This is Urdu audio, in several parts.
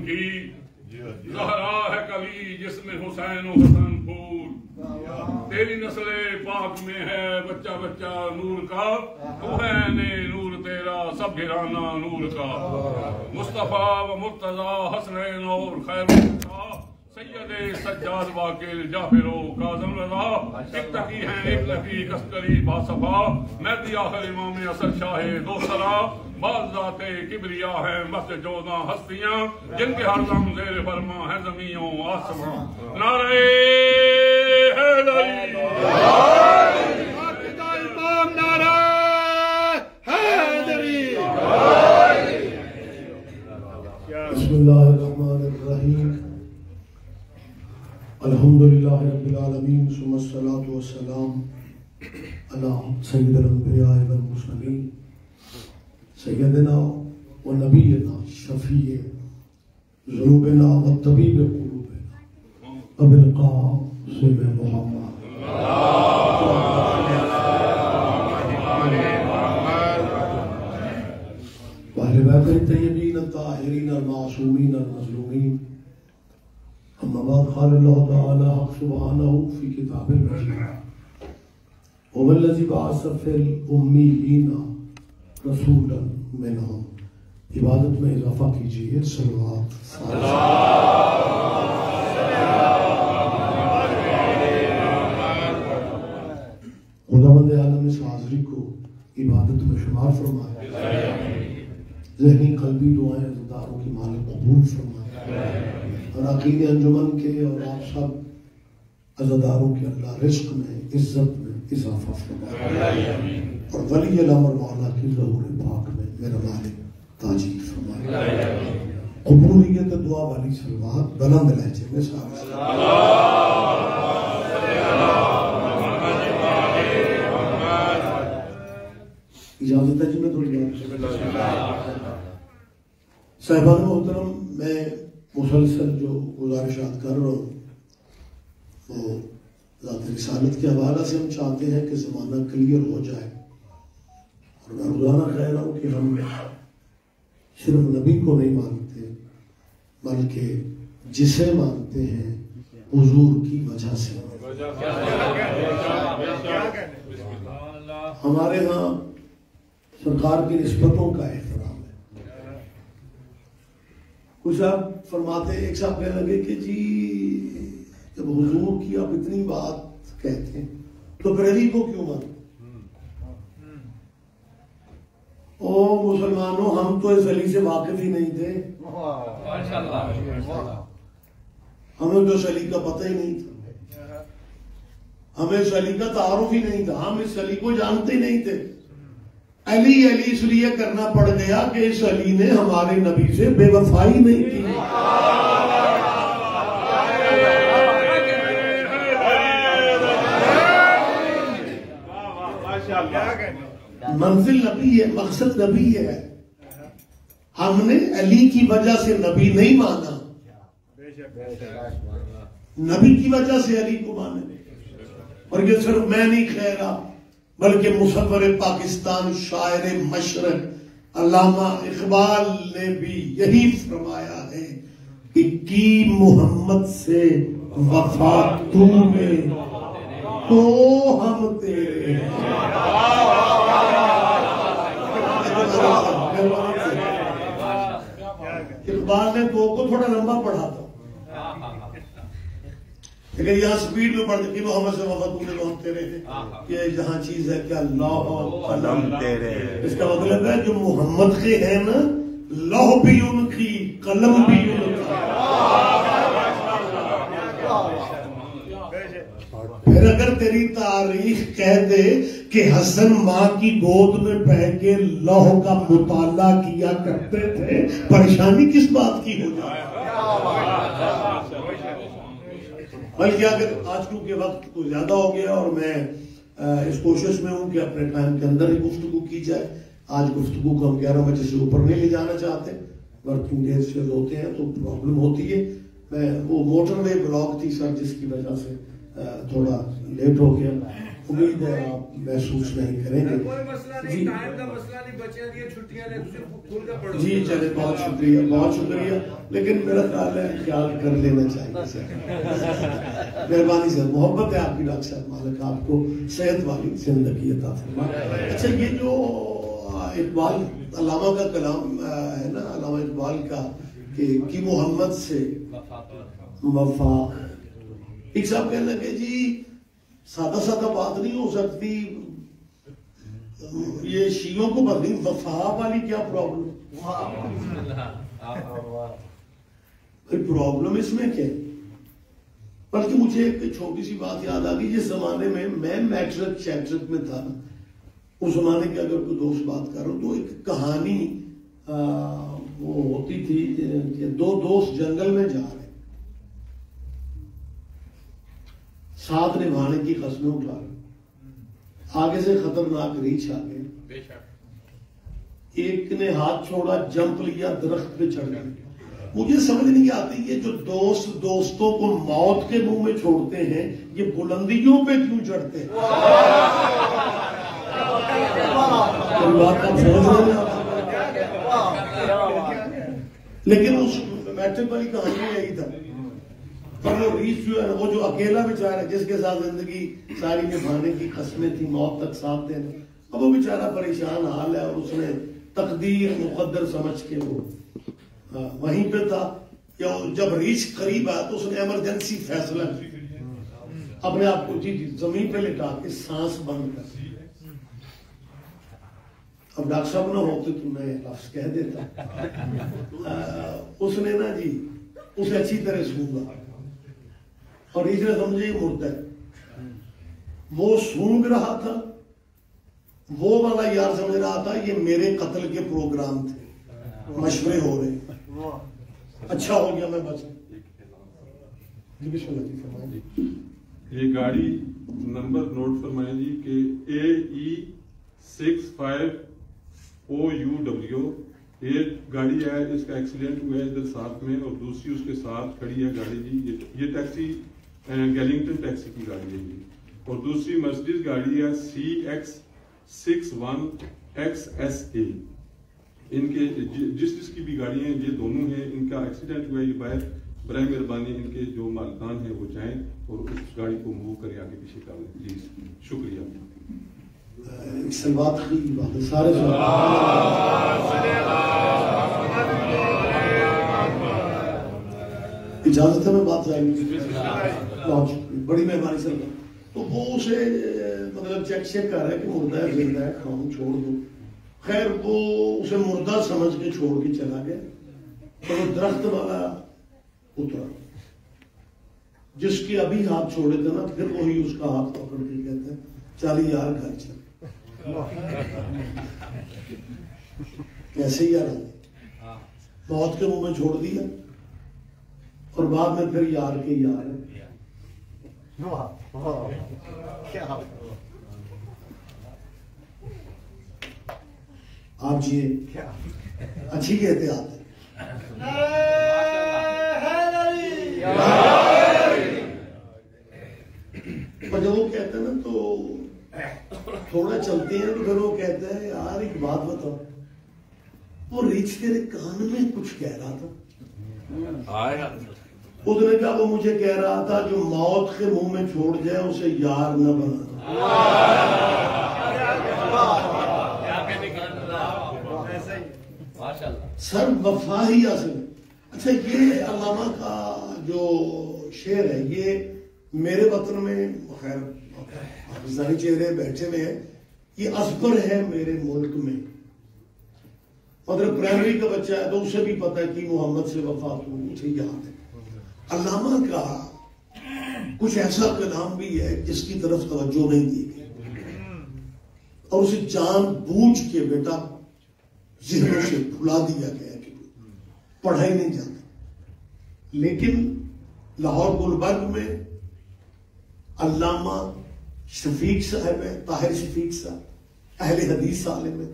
کی زہرا ہے کلی جس میں حسین و حسن پھول تیری نسل پاک میں ہے بچہ بچہ نور کا تو ہے نور تیرا سب گھرانا نور کا مصطفیٰ و مرتضیٰ حسنین اور خیر سید سجاد واکل جعفر و کاظم رضا ایک تقی ہیں ایک لقی کسکری باصفا مہدی آخر امام اسد شاہ دوسرا بعض ذات کبریا ہیں بس جوزاں ہستیاں جن کے ہر دم زیر فرما ہے زمین و آسمان نعرہ حیدری امام نعرہ حیدری بسم اللہ الرحمن الرحیم الحمدللہ رب العالمین ثم الصلاة والسلام علی سید الانبیاء والمرسلین سیدنا و نبینا شفیع ذنوبنا و طبیب قلوبنا ابو القاسم محمد وأهل بیت الطیبین الطاہرین المعصومین المظلومین اما بعد قال اللہ تعالی حق سبحانہ فی کتاب المجید هو الذی بعث فی الامیین رسولا منہم عبادت میں اضافہ کیجئے صلوات خداوند عالم اس حاضری کو عبادت میں شمار فرمائے ذہنی قلبی دعائیں عزاداروں کی مالک قبول فرمائے اور عقید انجمن کے اور آپ سب عزاداروں کے اللہ رزق میں عزت میں اضافہ فرمائے اور ولی الامر مولا کی ظہور پاک میں میرا مالک تاجیل فرمائے قبولیت دعا والی صلوات بلند لہجے میں سارے اجازت ہے جی میں تھوڑی صاحبان محترم میں مسلسل جو گزارشات کر رہا ہوں وہ ذات رسالت کے حوالہ سے ہم چاہتے ہیں کہ زمانہ کلیئر ہو جائے اور میں روزانہ کہہ رہا ہوں کہ ہم صرف نبی کو نہیں مانتے بلکہ جسے مانتے ہیں حضور کی وجہ سے ہمارے ہاں سرکار کی نسبتوں کا احترام ہے کچھ آپ فرماتے ہیں ایک صاحب کہنے لگے کہ جی جب حضور کی آپ اتنی بات کہتے ہیں تو پھر علی کو کیوں مانتے او مسلمانوں ہم تو اس علی سے واقف ہی نہیں تھے ہمیں تو اس علی کا پتہ ہی نہیں تھا ہمیں اس علی کا تعارف ہی نہیں تھا ہم اس علی کو جانتے ہی نہیں تھے علی علی اس لیے کرنا پڑ گیا کہ اس علی نے ہمارے نبی سے بے وفائی نہیں کی منزل نبی ہے مقصد نبی ہے ہم نے علی کی وجہ سے نبی نہیں مانا نبی کی وجہ سے علی کو مانے اور یہ صرف میں نہیں کہہ رہا بلکہ مصور پاکستان شاعر مشرق علامہ اقبال نے بھی یہی فرمایا ہے کہ کی محمد سے وفا تو میں تو ہم تیرے اقبال نے تو کو تھوڑا لمبا پڑھا تھا لیکن یہاں سپیڈ میں پڑھتے کہ محمد سے وفا تو میں تو ہم تیرے ہیں کہ جہاں چیز ہے کہ اللہ قلم تیرے اس کا مطلب ہے جو محمد کے ہیں نا لوح بھی ان کی قلم بھی ان کا پھر اگر تیری تاریخ کہہ دے کہ حسن ماں کی گود میں بہ کے لوح کا مطالعہ کیا کرتے تھے پریشانی کس بات کی ہو جائے بلکہ اگر آج کیونکہ وقت کو زیادہ ہو گیا اور میں اس کوشش میں ہوں کہ اپنے ٹائم کے اندر ہی گفتگو کی جائے آج گفتگو کو ہم 11 بجے سے اوپر نہیں لے جانا چاہتے ورکنگ ڈیز سے ہوتے ہیں تو پرابلم ہوتی ہے میں وہ موٹر وے بلاک تھی سر جس کی وجہ سے تھوڑا لیٹ ہو گیا امید ہے آپ محسوس نہیں کریں گے. کوئی مسئلہ نہیں، ٹائم کا مسئلہ نہیں، بچے دیے چھٹیاں نے، کھل کے پڑھو. جی چلے، بہت شکریہ، بہت شکریہ. لیکن میرا خیال ہے خیال کر لینا چاہیے سر. مہربانی سے، محبت ہے آپ کی ڈاکٹر صاحب، مالک آپ کو صحت والی زندگی عطا فرمائے. اچھا، یہ جو اقبال علامہ کا کلام ہے نا، علامہ اقبال کا کہ محمد سے وفا، ایک صاحب کہنے لگے جی سادہ سادہ بات نہیں ہو سکتی، یہ شیعوں کو بدلی وفا والی کیا پرابلم؟ پرابلم اس میں کیا؟ بلکہ مجھے ایک چھوٹی سی بات یاد آ گئی. جس زمانے میں میٹرک چیٹرک میں تھا نا، اس زمانے کے اگر کوئی دوست بات کر رہا ہوں تو ایک کہانی وہ ہوتی تھی کہ دو دوست جنگل میں جا رہے، ساتھ نبھانے کی قسمیں اٹھا رہے، آگے سے خطرناک ریچھ آ گئے، ایک نے ہاتھ چھوڑا، جمپ لیا، درخت پہ چڑھ گیا. مجھے سمجھ نہیں آتی یہ جو دوست دوستوں کو موت کے منہ میں چھوڑتے ہیں، یہ بلندیوں پہ کیوں چڑھتے ہیں؟ بات آپ سمجھ رہے ہیں؟ لیکن اس میٹرک والی کہانی میں یہی تھا. اور وہ ریچھ جو ہے نا، وہ جو اکیلا بیچارہ جس کے ساتھ زندگی ساری نبھانے کی قسمیں تھی، موت تک ساتھ دینا، اب وہ بیچارہ پریشان حال ہے، اور اس نے تقدیر مقدر سمجھ کے وہ وہیں پہ تھا. جب ریچھ قریب آیا تو اس نے ایمرجنسی فیصلہ اپنے آپ کو جی زمین پہ لٹا کے سانس بند کر. اب ڈاکٹر صاحب نہ ہوتے تو میں لفظ کہہ دیتا. اس نے نا جی اسے اچھی طرح سونگا، اور اس نے سمجھے یہ مردہ ہے. وہ سونگ رہا تھا، وہ والا یار سمجھ رہا تھا یہ میرے قتل کے پروگرام تھے، مشورے ہو رہے. اچھا ہو گیا میں بچ. جی بسم اللہ جی فرمائیں. یہ گاڑی نمبر نوٹ فرمائیں جی کہ AE65OUW. یہ گاڑی ہے، اس کا ایکسیڈنٹ ہوا ہے ادھر ساتھ میں، اور دوسری اس کے ساتھ کھڑی ہے گاڑی جی. یہ ٹیکسی گیلنگٹن ٹیکسی کی گاڑی ہے جی. اور دوسری مرسڈیز گاڑی ہے CX61XSA. ان کے جس کی بھی گاڑی ہیں یہ دونوں ہیں، ان کا ایکسیڈنٹ ہوا ہے. یہ باہر برائے مہربانی ان کے جو مالکان ہیں وہ جائیں اور اس گاڑی کو موو کریں آگے پیچھے کر لیں پلیز. شکریہ. بات کی بات سارے اجازت ہے میں بات جائیں گی. بہت شکریہ، بڑی مہربانی سر. تو وہ اسے مطلب چیک کر رہا ہے کہ مردہ ہے زندہ ہے، کھاؤں چھوڑ دو. خیر وہ اسے مردہ سمجھ کے چھوڑ کے چلا گیا. تو وہ درخت والا اترا، جس کے ابھی ہاتھ چھوڑے تھے نا، پھر وہی اس کا ہاتھ پکڑ کے کہتے ہیں چل یار گھر چل. کیسے یار موت کے منہ میں چھوڑ دیا، اور بعد میں پھر یار کے یار. آپ جی اچھی کہتے آتے. جب وہ کہتے ہیں نا تو تھوڑا چلتے ہیں تو پھر وہ کہتے ہیں یار ایک بات بتاؤ، وہ ریچھ تیرے کان میں کچھ کہہ رہا تھا. اس نے کہا وہ مجھے کہہ رہا تھا جو موت کے منہ میں چھوڑ جائے اسے یار نہ بنا. سر وفا ہی اصل. اچھا یہ علامہ کا جو شعر ہے یہ میرے وطن میں، خیر پاکستانی چہرے بیٹھے ہوئے ہیں، یہ ازبر ہے میرے ملک میں. مطلب پرائمری کا بچہ ہے تو اسے بھی پتا ہے کہ محمد سے وفا تو مجھے یاد ہے. علامہ کا کچھ ایسا کلام بھی ہے جس کی طرف توجہ نہیں دی گئی، اور اسے جان بوجھ کے بیٹا ذہنوں سے بھلا دیا گیا کہ پڑھا ہی نہیں جاتا. لیکن لاہور گلبرگ میں علامہ شفیق صاحب ہے، طاہر شفیق صاحب، اہل حدیث عالم ہے.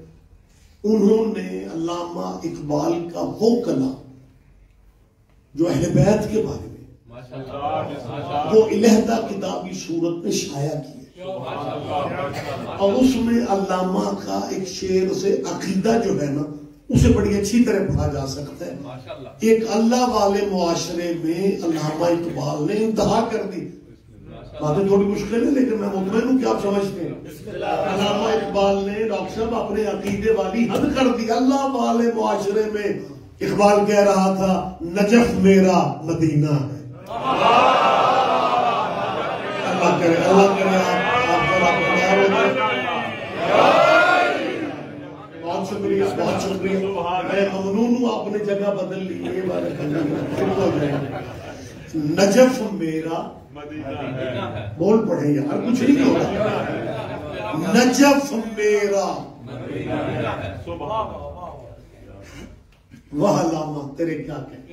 انہوں نے علامہ اقبال کا وہ کلام جو اہل بیت کے بارے میں وہ علیحدہ کتابی صورت میں شائع کی ہے. اور اس میں علامہ کا ایک شعر سے عقیدہ جو ہے نا اسے بڑی اچھی طرح پڑھا جا سکتا ہے. ایک اللہ والے معاشرے میں علامہ اقبال نے انتہا کر دی. باتیں تھوڑی مشکل ہے لیکن میں مطمئن ہوں کہ آپ سمجھتے ہیں. علامہ اقبال نے ڈاکٹر صاحب اپنے عقیدے والی حد کر دی. اللہ والے معاشرے میں اقبال کہہ رہا تھا نجف میرا مدینہ ہے. اللہ کرے آپ بہت شکریہ بہت شکریہ. میں ممنون ہوں آپ نے جگہ بدل لی. یہ بات نجف میرا بول پڑھیں یار کچھ نہیں ہوگا. نجف میرا وہ علامہ تیرے کیا کہیں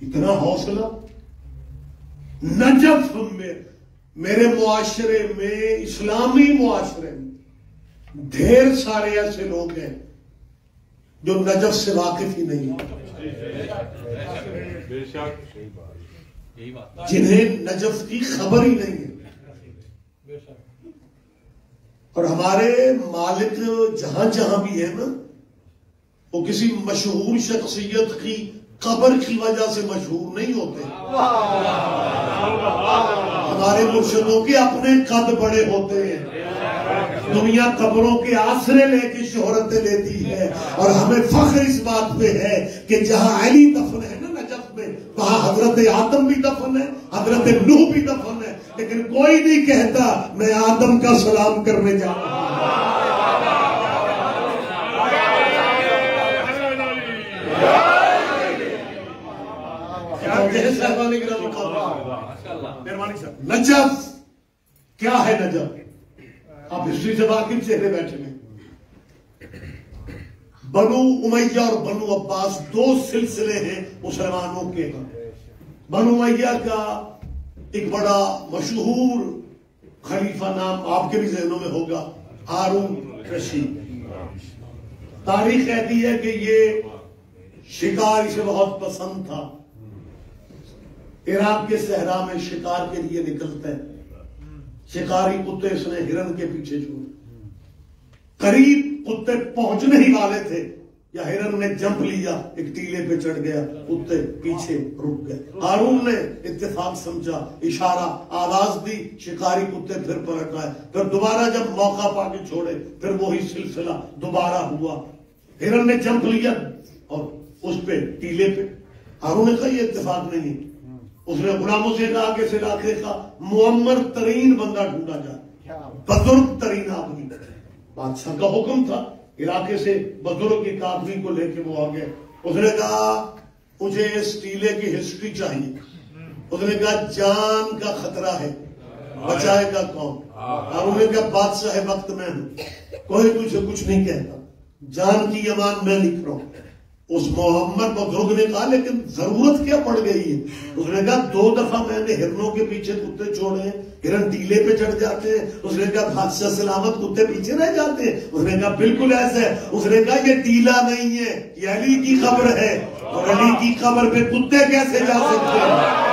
اتنا حوصلہ. نجف میں میرے معاشرے میں اسلامی معاشرے میں ڈھیر سارے ایسے لوگ ہیں جو نجف سے واقف ہی نہیں ہیں, جنہیں نجف کی خبر ہی نہیں ہے. اور ہمارے مالک جہاں جہاں بھی ہے نا وہ کسی مشہور شخصیت کی قبر کی وجہ سے مشہور نہیں ہوتے. ہمارے مرشدوں کے اپنے قد بڑے ہوتے ہیں. دنیا قبروں کے آسرے لے کے شہرتیں لیتی ہے اور ہمیں فخر اس بات پہ ہے کہ جہاں علی دفن ہے نا نجف میں وہاں حضرت آدم بھی دفن ہے, حضرت نوح بھی دفن ہے, لیکن کوئی نہیں کہتا میں آدم کا سلام کرنے جا رہا ہوں. نجف کیا ہے؟ نجف آپ ہسٹری سے واقف چہرے بیٹھے ہیں. بنو امیہ اور بنو عباس دو سلسلے ہیں مسلمانوں کے. بنو امیہ کا ایک بڑا مشہور خلیفہ نام آپ کے بھی ذہنوں میں ہوگا ہارون رشید. تاریخ کہتی ہے کہ یہ شکار اسے بہت پسند تھا. عراق کے صحرا میں شکار کے لیے نکلتا ہے. شکاری کتے اس نے ہرن کے پیچھے چھوڑے. قریب کتے پہنچنے ہی والے تھے یا ہرن نے جمپ لیا, ایک ٹیلے پہ چڑھ گیا, کتے پیچھے رک گئے. ہارون نے اتفاق سمجھا, اشارہ آواز دی, شکاری کتے پھر پلٹ آئے. پھر دوبارہ جب موقع پا کے چھوڑے پھر وہی سلسلہ دوبارہ ہوا. ہرن نے جمپ لیا اور اس پہ ٹیلے پہ. ہارون نے کہا یہ اتفاق نہیں. اس نے غلاموں سے کہا کہ اس علاقے کا معمر ترین بندہ ڈھونڈا جائے, بزرگ ترین آدمی. بادشاہ کا حکم تھا, علاقے سے بزرگ ایک آدمی کو لے کے وہ آ گئے. اس نے کہا مجھے اس ٹیلے کی ہسٹری چاہیے. اس نے کہا جان کا خطرہ ہے, بچائے گا کون؟ اور انہوں نے کہا بادشاہ وقت میں ہوں, کوئی تجھے کچھ نہیں کہتا, جان کی امان میں لکھ رہا ہوں. اس محمد بزرگ نے کہا لیکن ضرورت کیا پڑ گئی ہے؟ اس نے کہا 2 دفعہ میں نے ہرنوں کے پیچھے کتے چھوڑے ہیں, ہرن ٹیلے پہ چڑھ جاتے ہیں. اس نے کہا بادشاہ سلامت کتے پیچھے رہ جاتے ہیں. اس نے کہا بالکل ایسا ہے. اس نے کہا یہ ٹیلا نہیں ہے, یہ علی کی قبر ہے, اور علی کی قبر پہ کتے کیسے جا سکتے ہیں؟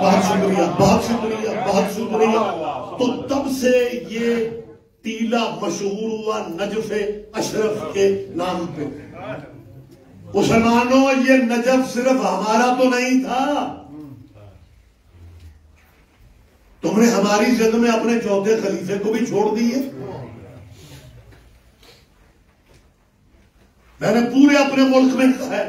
بہت شکریہ بہت شکریہ بہت شکریہ. تو تب سے یہ ٹیلا مشہور ہوا نجف اشرف کے نام پہ. مسلمانوں یہ نجف صرف ہمارا تو نہیں تھا, تم نے ہماری زد میں اپنے چوتھے خلیفے کو بھی چھوڑ دیے. میں نے پورے اپنے ملک میں کہا ہے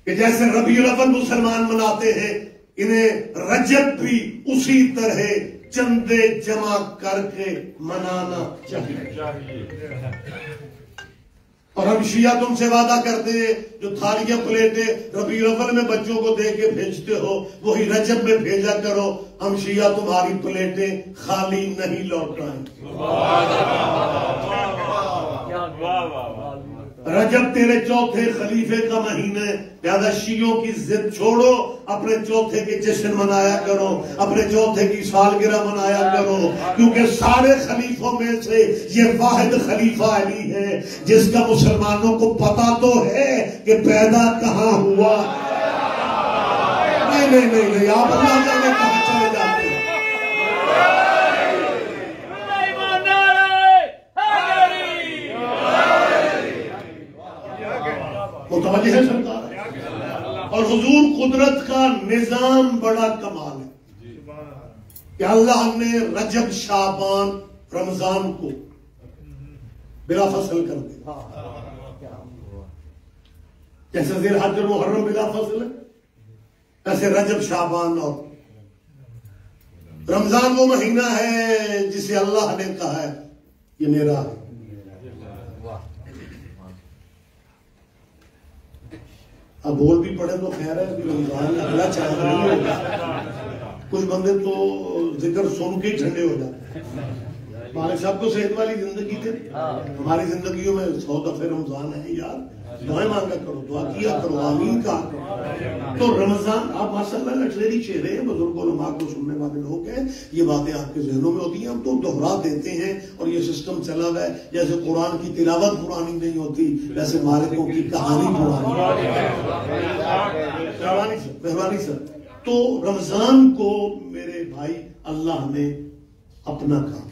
کہ جیسے ربیع الاول مسلمان مناتے ہیں انہیں رجب بھی اسی طرح چندے جمع کر کے منانا چاہیے. اور ہم شیعہ تم سے وعدہ کرتے ہیں جو تھالیاں پلیٹیں ربیع الاول میں بچوں کو دے کے بھیجتے ہو وہی رجب میں بھیجا کرو. ہم شیعہ تمہاری پلیٹیں خالی نہیں لوٹائیں. رجب تیرے چوتھے خلیفے کا مہینہ ہے، لہذا شیعوں کی ضد چھوڑو، اپنے چوتھے کے جشن منایا کرو، اپنے چوتھے کی سالگرہ منایا کرو، کیونکہ سارے خلیفوں میں سے یہ واحد خلیفہ علی ہے جس کا مسلمانوں کو پتا تو ہے کہ پیدا کہاں ہوا۔ نہیں آپ اللہ جانے کہاں چلے جاتے ہیں۔ متوجہ ہے سرکار؟ اور حضور قدرت کا نظام بڑا کمال ہے کہ اللہ نے رجب شعبان رمضان کو بلا فصل کر دیا، جیسے ذی الحج اور محرم بلا فصل ہے، ایسے رجب شعبان اور رمضان وہ مہینہ ہے جسے اللہ نے کہا ہے یہ میرا ہے۔ اب بول بھی پڑے تو خیر ہے کہ رمضان اگلا چاہتا نہیں ہوگا، کچھ بندے تو ذکر سن کے ہی ٹھنڈے ہو جاتے ہیں۔ مالک صاحب کو صحت والی زندگی تھے، ہماری زندگیوں میں 100 دفعہ رمضان ہے یار، دعائیں مانگا کرو، دعا کیا کرو، آمین کہا کرو۔ تو رمضان آپ ماشاءاللہ لٹریری چہرے ہیں، بزرگ علماء کو سننے والے لوگ ہیں، یہ باتیں آپ کے ذہنوں میں ہوتی ہیں، ہم تو دوہرا دیتے ہیں اور یہ سسٹم چلا ہوا ہے۔ جیسے قرآن کی تلاوت پرانی نہیں ہوتی، ویسے مالکوں کی کہانی پرانی۔ مہربانی سر، تو رمضان کو میرے بھائی اللہ نے اپنا کہا،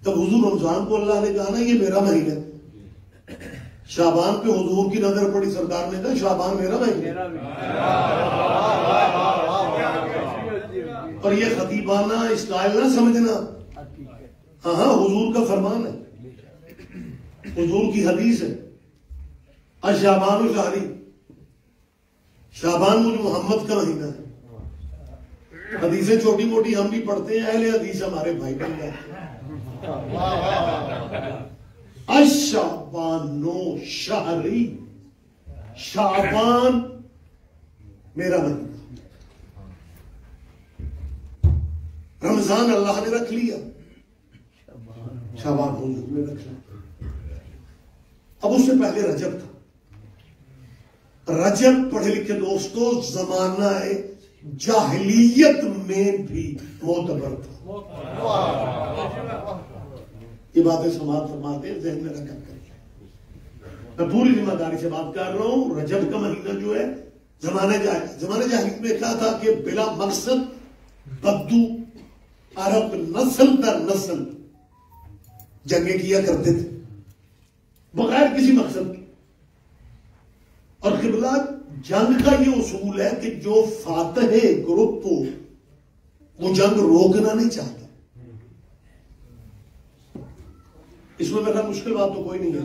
تب حضور رمضان کو اللہ نے کہا نا یہ میرا مہینہ ہے۔ شعبان پہ حضور کی نظر پڑی، سرکار نے کہا شعبان میرا مہینہ ہے، اور یہ خطیبانہ اسٹائل نہ سمجھنا، ہاں حضور کا فرمان ہے، حضور کی حدیث ہے، شعبان و شہری، شعبان مجھ محمد کا مہینہ ہے۔ حدیثیں چھوٹی موٹی ہم بھی پڑھتے ہیں، اہل حدیث ہمارے بھائی بن گئے۔ الشعبانو شہری، شعبان میرا مہینہ، رمضان اللہ نے رکھ لیا، شعبان حضور نے رکھ لیا۔ اب اس سے پہلے رجب تھا۔ رجب پڑھے لکھے دوستو زمانہ جاہلیت میں بھی معتبر تھا۔ یہ باتیں سماعت فرماتے ہیں، ذہن میں رکھا کریں۔ میں پوری ذمہ داری سے بات کر رہا ہوں۔ رجب کا مہینہ جو ہے زمانہ جاہلیت میں کہا تھا کہ بلا مقصد بدو عرب نسل در نسل جنگیں کیا کرتے تھے بغیر کسی مقصد کے، اور قبلہ جنگ کا یہ اصول ہے کہ جو فاتح گروپ ہو وہ جنگ روکنا نہیں چاہتا۔ اس میں میرا مشکل بات تو کوئی نہیں ہے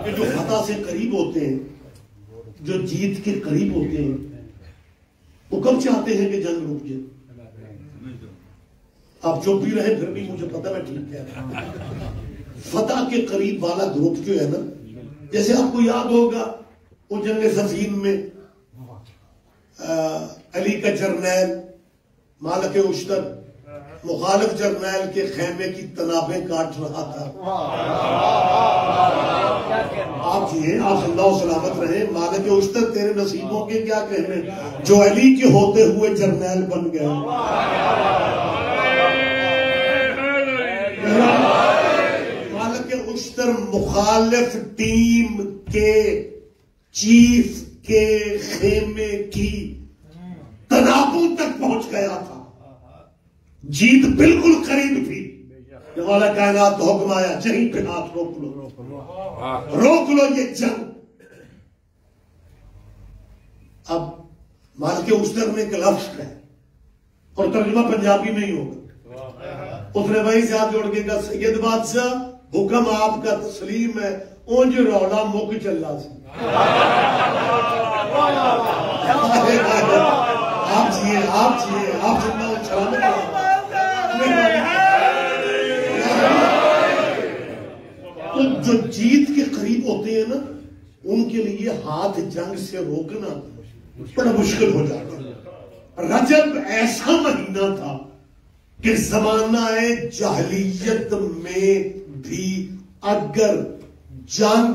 کہ جو فتح سے قریب ہوتے ہیں، جو جیت کے قریب ہوتے ہیں، وہ کب چاہتے ہیں کہ جنگ رک جائے؟ آپ چپ بھی رہے پھر بھی مجھے پتا میں ٹھیک کہہ رہا ہوں۔ فتح کے قریب والا گروپ جو ہے نا، جیسے آپ کو یاد ہوگا وہ جنگ صفین میں علی کا جرنیل مالک اشتر مخالف جرنیل کے خیمے کی تنابیں کاٹ رہا تھا۔ آپ جیئے، آپ زندہ و سلامت رہیں، مالک اشتر تیرے نصیبوں کے کیا کہنے جو علی کے ہوتے ہوئے جرنیل بن گئے۔ مالک اشتر مخالف ٹیم کے چیف کے خیمے کی تنابوں تک پہنچ گیا تھا، جیت بالکل قریب تھی۔ جب والا کائنات تو حکم آیا جہیں پہ ہاتھ روک لو یہ جنگ۔ اب مالک اشتر نے ایک لفظ ہے اور ترجمہ پنجابی میں ہی ہوگا، اس نے وہیں سے ہاتھ جوڑ کے کہا سید بادشاہ حکم آپ کا تسلیم ہے، اونج رولا مک چلا سی۔ آپ جیئے آپ جتنا سلامت تو جو جیت کے قریب ہوتے ہیں نا ان کے لیے ہاتھ جنگ سے روکنا بڑا مشکل ہو جاتا ہے۔ رجب ایسا مہینہ تھا کہ زمانہ جاہلیت میں بھی اگر جنگ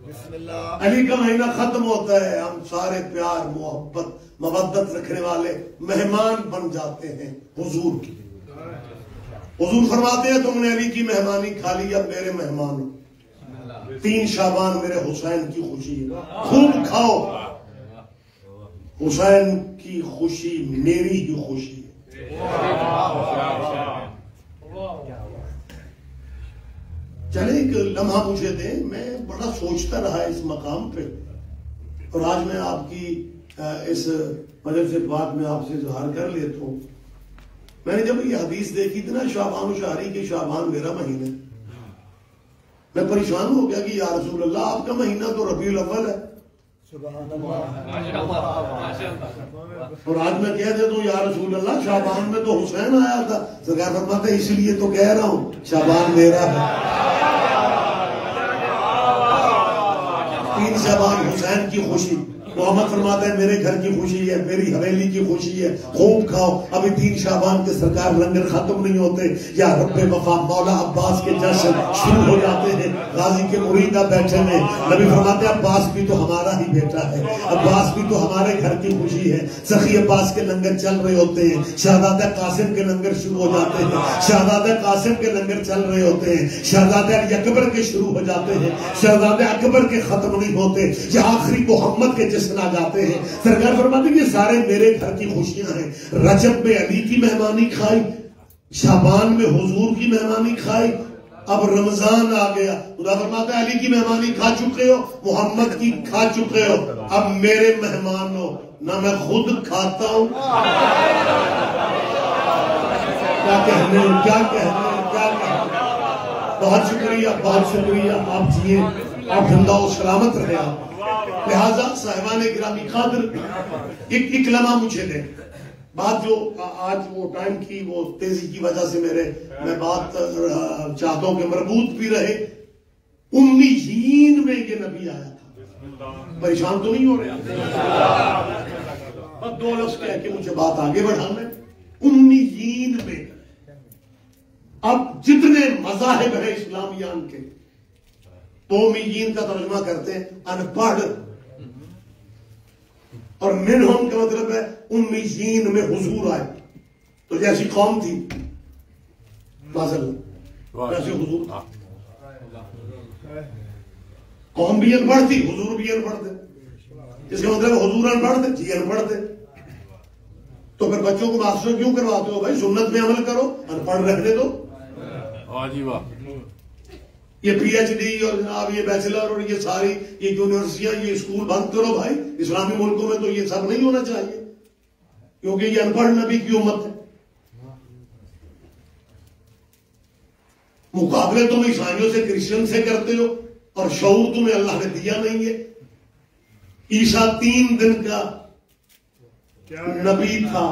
علی کا مہینہ ختم ہوتا ہے، ہم سارے پیار محبت مودت رکھنے والے مہمان بن جاتے ہیں حضور کی. حضور فرماتے ہیں تم نے علی کی مہمانی کھا لی، اب میرے مہمان ہو. 3 شعبان میرے حسین کی خوشی ہے، خوب کھاؤ. حسین کی خوشی میری ہی خوشی ہے. چلے ایک لمحہ مجھے دیں، میں بڑا سوچتا رہا اس مقام پہ، اور آج میں آپ کی اس مجلس پاک میں آپ سے اظہار کر لیتا ہوں. میں نے جب یہ حدیث دیکھی تھی نا شعبان و شہری کے شعبان میرا مہینہ، میں پریشان ہو گیا کہ یا رسول اللہ آپ کا مہینہ تو ربیع الاول ہے. اور آج میں کہہ دیتا ہوں یا رسول اللہ شعبان میں تو حسین آیا تھا. سرکار فرماتے ہیں اسی لیے تو کہہ رہا ہوں شعبان میرا ہے. 3 شعبان حسین کی خوشی. محمد فرماتا ہے میرے گھر کی خوشی ہے، میری حویلی کی خوشی ہے، خوب کھاؤ. ابھی 3 شعبان کے سرکار لنگر ختم نہیں ہوتے، یا رب وفا مولا عباس کے جشن شروع ہو جاتے ہیں. غازی کے مریدہ بیٹھے ہیں، نبی فرماتے ہیں عباس بھی تو ہمارا ہی بیٹا ہے، عباس بھی تو ہمارے گھر کی خوشی ہے. سخی عباس کے لنگر چل رہے ہوتے ہیں، شہزادہ قاسم کے لنگر شروع ہو جاتے ہیں، شہزادہ قاسم کے لنگر چل رہے ہوتے ہیں، شہزادہ علی اکبر کے شروع ہو جاتے ہیں، شہزادہ اکبر کے ختم نہیں ہوتے، یہ آخری محمد کے جشن آ جاتے ہیں. سرکار فرماتے ہیں یہ سارے میرے گھر کی خوشیاں ہیں. رجب میں علی کی مہمانی کھائی، شعبان میں حضور کی مہمانی کھائی، اب رمضان آ گیا. خدا فرماتا ہے علی کی مہمانی کھا چکے ہو، محمد کی کھا چکے ہو، اب میرے مہمان ہو. نہ میں خود کھاتا ہوں، کیا کہنے. بہت شکریہ، بہت شکریہ. آپ جیے، آپ زندہ و سلامت رہے. آپ لہذا صاحبان گرامی قادر ایک لمحہ مجھے دیں. بات جو آج وہ ٹائم کی وہ تیزی کی وجہ سے میں بات چاہتا ہوں کہ مربوط بھی رہے. امیین میں یہ نبی آیا تھا. پریشان تو نہیں ہو رہے؟ بس 2 لفظ کہہ کے مجھے بات آگے بڑھانا ہے. امیین میں اب جتنے مذاہب ہیں اسلامیان کے، تو امیین کا ترجمہ کرتے ہیں ان پڑھ، اور منہم کا مطلب ہے امیین میں حضور آئے. تو جیسی قوم تھی ویسے حضور، قوم بھی ان پڑھ تھی، حضور بھی ان پڑھ تھے. اس کا مطلب حضور ان پڑھ تھے، جی ان پڑھ تھے. تو پھر بچوں کو ماسٹر کیوں کرواتے ہو بھائی؟ سنت میں عمل کرو، ان پڑھ رہنے دو. یہ پی ایچ ڈی اور جناب یہ بیچلر اور یہ ساری یہ یونیورسٹیاں یہ اسکول بند کرو بھائی. اسلامی ملکوں میں تو یہ سب نہیں ہونا چاہیے، کیونکہ یہ ان پڑھ نبی کی امت ہے. مقابلے تم عیسائیوں سے کرسچن سے کرتے ہو، اور شعور تمہیں اللہ نے دیا نہیں ہے. عیسیٰ 3 دن کا نبی تھا.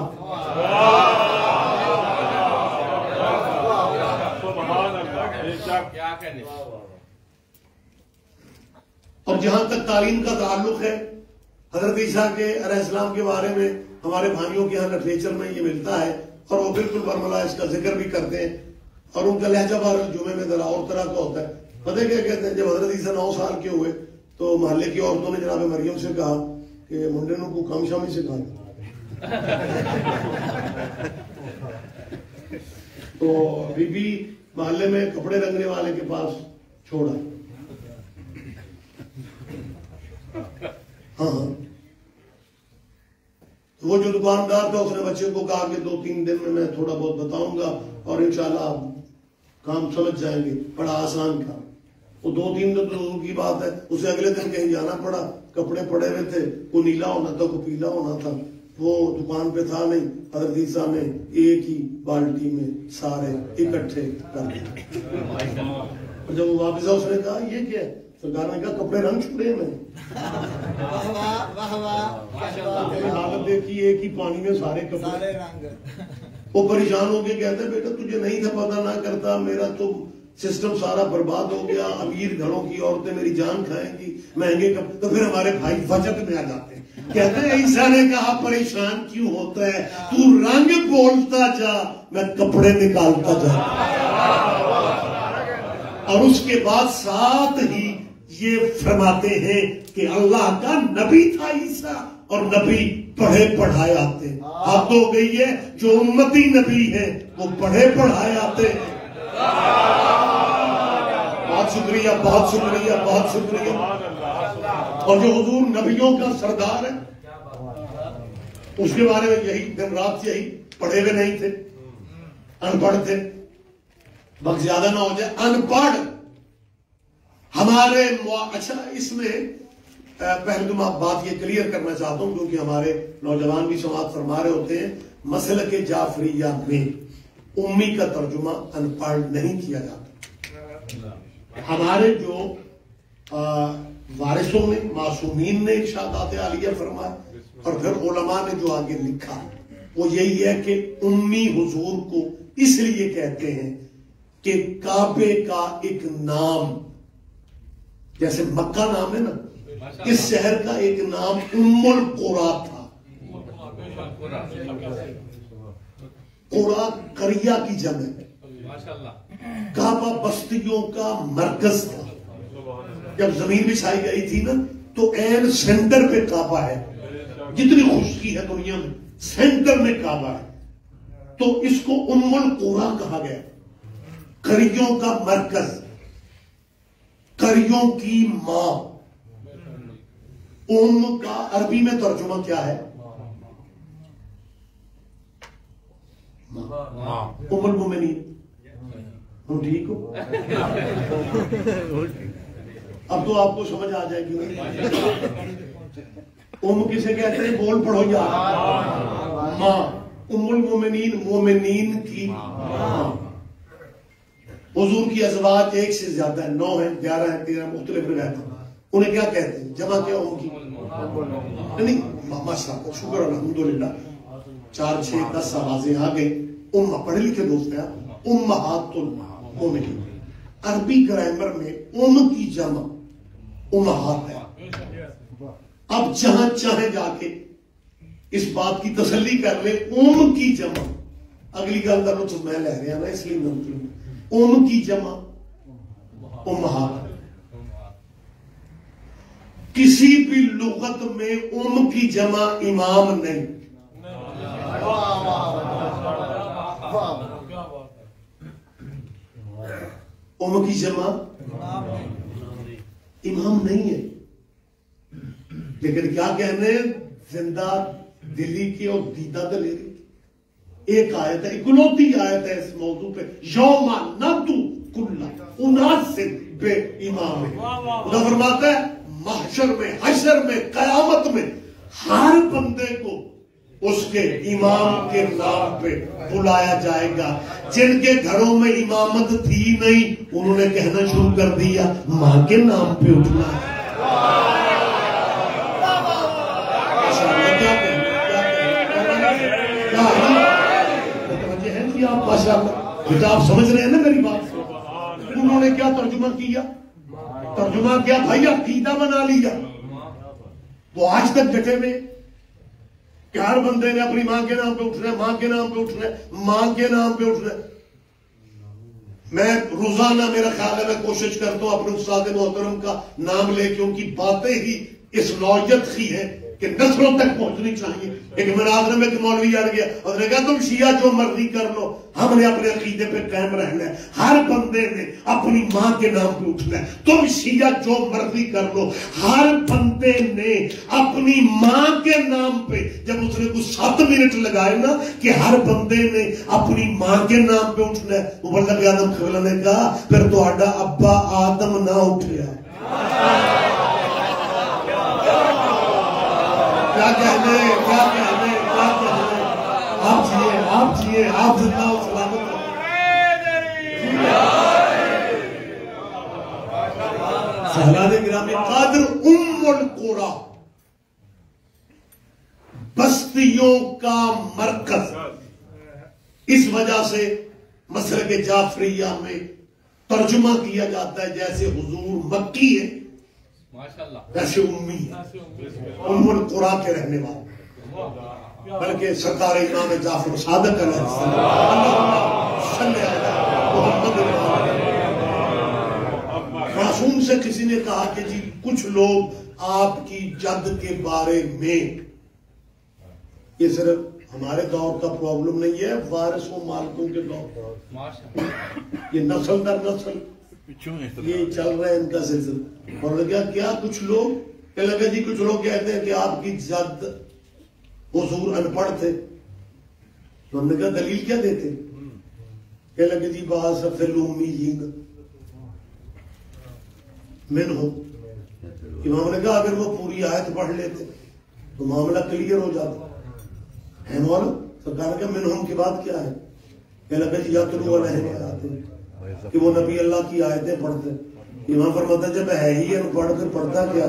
اور جہاں تک تعلیم کا تعلق ہے، حضرت عیسیٰ کے علیہ السلام کے بارے میں ہمارے بھائیوں کے یہاں لٹریچر میں یہ ملتا ہے، اور وہ بالکل برملا اس کا ذکر بھی کرتے ہیں. اور ان کا لہجہ بار جمعے میں ذرا اور طرح کا ہوتا ہے. پتہ کیا کہتے ہیں؟ جب حضرت عیسیٰ 9 سال کے ہوئے تو محلے کی عورتوں نے جناب مریم سے کہا کہ منڈے نو کو کم شامی سے کہا. تو بی بی محلے میں کپڑے رنگنے والے کے پاس چھوڑا. ہاں وہ جو دکاندار تھا اس نے بچے کو کہا کہ 2-3 دن میں تھوڑا بہت بتاؤں گا اور انشاءاللہ آپ کام سمجھ جائیں گے. بڑا آسان کام. وہ 2-3 دن تو کی بات ہے، اسے اگلے دن کہیں جانا پڑا. کپڑے پڑے ہوئے تھے، کو نیلا ہونا تھا، کو پیلا ہونا تھا. وہ دکان پہ تھا نہیں. حضرت عیسیٰ نے ایک ہی بالٹی میں سارے اکٹھے کر دیے. اور جب وہ واپس آیا اس نے کہا یہ کیا ہے؟ سرکار نے کہا کپڑے رنگ چھوڑے میں. حالت دیکھی ایک ہی پانی میں سارے کپڑے. وہ پریشان ہو کے کہتے ہیں بیٹا تجھے نہیں تھا پتا نہ کرتا، میرا تو سسٹم سارا برباد ہو گیا. امیر گھروں کی عورتیں میری جان کھائیں گی، مہنگے کپڑے. تو پھر ہمارے بھائی فجت میں آ جاتے ہیں، کہتے ہیں عیسیٰ نے کہا پریشان کیوں ہوتا ہے؟ تو رنگ بولتا جا، میں کپڑے نکالتا جا. اور اس کے بعد ساتھ ہی یہ فرماتے ہیں کہ اللہ کا نبی تھا عیسیٰ اور نبی پڑھے پڑھائے آتے ہیں. حد ہو گئی ہے، جو امتی نبی ہیں وہ پڑھے پڑھائے آتے ہیں. بہت شکریہ، بہت شکریہ، بہت شکریہ. اور جو حضور نبیوں کا سردار ہے اس کے بارے میں یہی دن رات یہی پڑھے ہوئے نہیں تھے، ان پڑھ تھے. وقت زیادہ نہ ہو جائے. ان پڑھ ہمارے اچھا اس میں پہلے تو میں بات یہ کلیئر کرنا چاہتا ہوں کیونکہ ہمارے نوجوان بھی سماعت فرما رہے ہوتے ہیں. مسلک جعفریہ میں امی کا ترجمہ ان پڑھ نہیں کیا جاتا. ہمارے جو وارثوں نے معصومین نے ارشادات عالیہ فرمایا اور پھر علماء نے جو آگے لکھا وہ یہی ہے کہ امی حضور کو اس لیے کہتے ہیں کہ کعبے کا ایک نام، جیسے مکہ نام ہے نا، اس شہر کا ایک نام ام القریٰ تھا. قریٰ قریہ کی جمع ہے. کعبہ بستیوں کا مرکز تھا. جب زمین بچھائی گئی تھی نا تو این سینٹر پہ کعبہ ہے. جتنی خشکی ہے دنیا میں سینٹر میں کعبہ ہے، تو اس کو ام القریٰ کہا گیا. قریوں کا مرکز، قریوں کی ماں. ام کا عربی میں ترجمہ کیا ہے؟ ام المومنین. ہم ٹھیک ہو؟ اب تو آپ کو سمجھ آ جائے گی. ام کسے کہتے ہیں؟ بول پڑھو یار. ماں. ام المومنین، مومنین کی ماں. حضور کی ازواج ایک سے زیادہ ہیں، 9 ہیں، 11 ہیں، 13 مختلف روایت ہیں. انہیں کیا کہتے ہیں؟ جمع کیا ام کی؟ نہیں ماشاء اللہ، شکر الحمدللہ. 4 6 10 آوازیں آ گئی. پڑھے لکھے دوست ہیں. امہات المومنین. عربی گرامر میں ام کی جمع امہات ہے. اب جہاں چاہے جا کے اس بات کی تسلی کر لے ام کی جمع. اگلی گل کا لطف میں لے رہا نا اس لیے میں ام کی جمع امہات. کسی بھی لغت میں ام کی جمع امام نہیں. ام کی جمع امام نہیں ہے. لیکن کیا کہنے زندہ دلی کی اور دیدہ دلیری کی ایک آیت ہے، اکلوتی آیت ہے اس موضوع پہ. یوم ندعو کل اناس بے امام. خدا فرماتا ہے محشر میں، حشر میں، قیامت میں ہر بندے کو اس کے امام کے نام پہ بلایا جائے گا. جن کے گھروں میں امامت تھی نہیں انہوں نے کہنا شروع کر دیا ماں کے نام پہ اٹھنا ہے. بیٹا آپ سمجھ رہے ہیں نا میری بات؟ انہوں نے کیا ترجمہ کیا؟ ترجمہ کیا بھائی عقیدہ بنا لیا. وہ آج تک ڈٹے میں کہ ہر بندے نے اپنی ماں کے نام پہ اٹھنا ہے، ماں کے نام پہ اٹھنا ہے، ماں کے نام پہ اٹھنا ہے. میں روزانہ میرا خیال ہے میں کوشش کرتا ہوں اپنے استاد محترم کا نام لے کے ان کی باتیں ہی اس نوعیت کی ہے کہ نسلوں تک پہنچنی چاہیے. ایک مناظرے میں ایک مولوی اڑ گیا اور نے کہا تم شیعہ جو مرضی کر لو، ہم نے اپنے عقیدے پہ قائم رہنا ہے. ہر بندے نے اپنی ماں کے نام پہ اٹھنا ہے. تم شیعہ جو مرضی کر لو، ہر بندے نے اپنی ماں کے نام پہ. جب اس نے کچھ 7 منٹ لگائے نا کہ ہر بندے نے اپنی ماں کے نام پہ اٹھنا ہے، وہ بلد آدم قبلہ نے کہا پھر تو آڈا ابا آدم نہ اٹھیا. کیا کہنے آپ جیے آپ زندہ ہو سلامت ہو. سہلان گرامی قادر ام القریٰ بستیوں کا مرکز. اس وجہ سے مسلک جعفریہ میں ترجمہ کیا جاتا ہے جیسے حضور مکی ہے ویسے امی ہے، ام القریٰ کے رہنے والے. بلکہ سرکار امام جعفر صادق علیہ السلام اللہم صلی علی محمد معصوم سے کسی نے کہا کہ جی کچھ لوگ آپ کی جد کے بارے میں، یہ صرف ہمارے دور کا پرابلم نہیں ہے، وارث و مالکوں کے دور، یہ نسل در نسل یہ چل رہا ہے ان کا سلسلہ۔ اور لگا کیا کچھ لوگ، کہ لگا جی کچھ لوگ کہتے ہیں کہ آپ کی جد حضور ان پڑھ تھے، تو ہم نے کہا دلیل کیا دیتے؟ کہ لگے جی بعض امیین منہم، امام نے کہا اگر وہ پوری آیت پڑھ لیتے تو معاملہ کلیئر ہو جاتا ہے مولانا۔ سرکار نے کہا منہم کی بات کیا ہے؟ کہ لگے جی یتلو علیہم آیاتہ، کہ وہ نبی اللہ کی آیتیں پڑھتے۔ امام فرماتا جب ہے ہی ان پڑھ کر پڑھتا کیا؟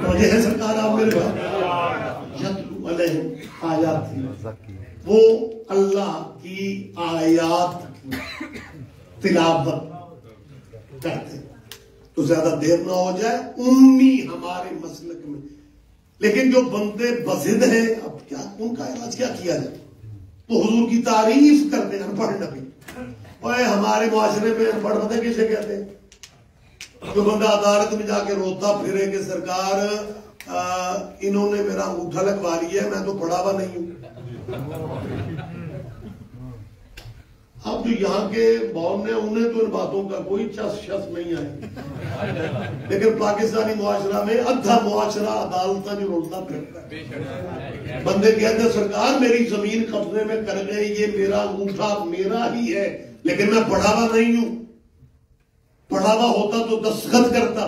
مجھے ہے سرکار آپ میرے بھائی، یتلو علیہم آیات، وہ اللہ کی آیات تلاوت کرتے تو زیادہ دیر نہ ہو جائے امی ہمارے مسلک میں۔ لیکن جو بندے بزد ہیں، اب کیا ان کا علاج کیا کیا جائے؟ تو حضور کی تعریف کرتے ہیں انپڑھ نبی۔ اور ہمارے معاشرے میں انپڑھ پتہ کسے کہتے ہیں؟ جو بندہ عدالت میں جا کے روتا پھرے کہ سرکار انہوں نے میرا انگوٹھا لگوا لیا ہے، میں تو پڑھا ہوا نہیں ہوں۔ اب جو یہاں کے بون نے انہیں تو ان باتوں کا کوئی چس نہیں آئی، لیکن پاکستانی معاشرہ میں ادھا معاشرہ عدالتاں جو رولتا پھرتا ہے۔ بندے کہتے ہیں سرکار میری زمین قبضے میں کر گئے، یہ میرا انگوٹھا میرا ہی ہے، لیکن میں پڑھا ہوا نہیں ہوں۔ پڑھا ہوا ہوتا تو دستخط کرتا،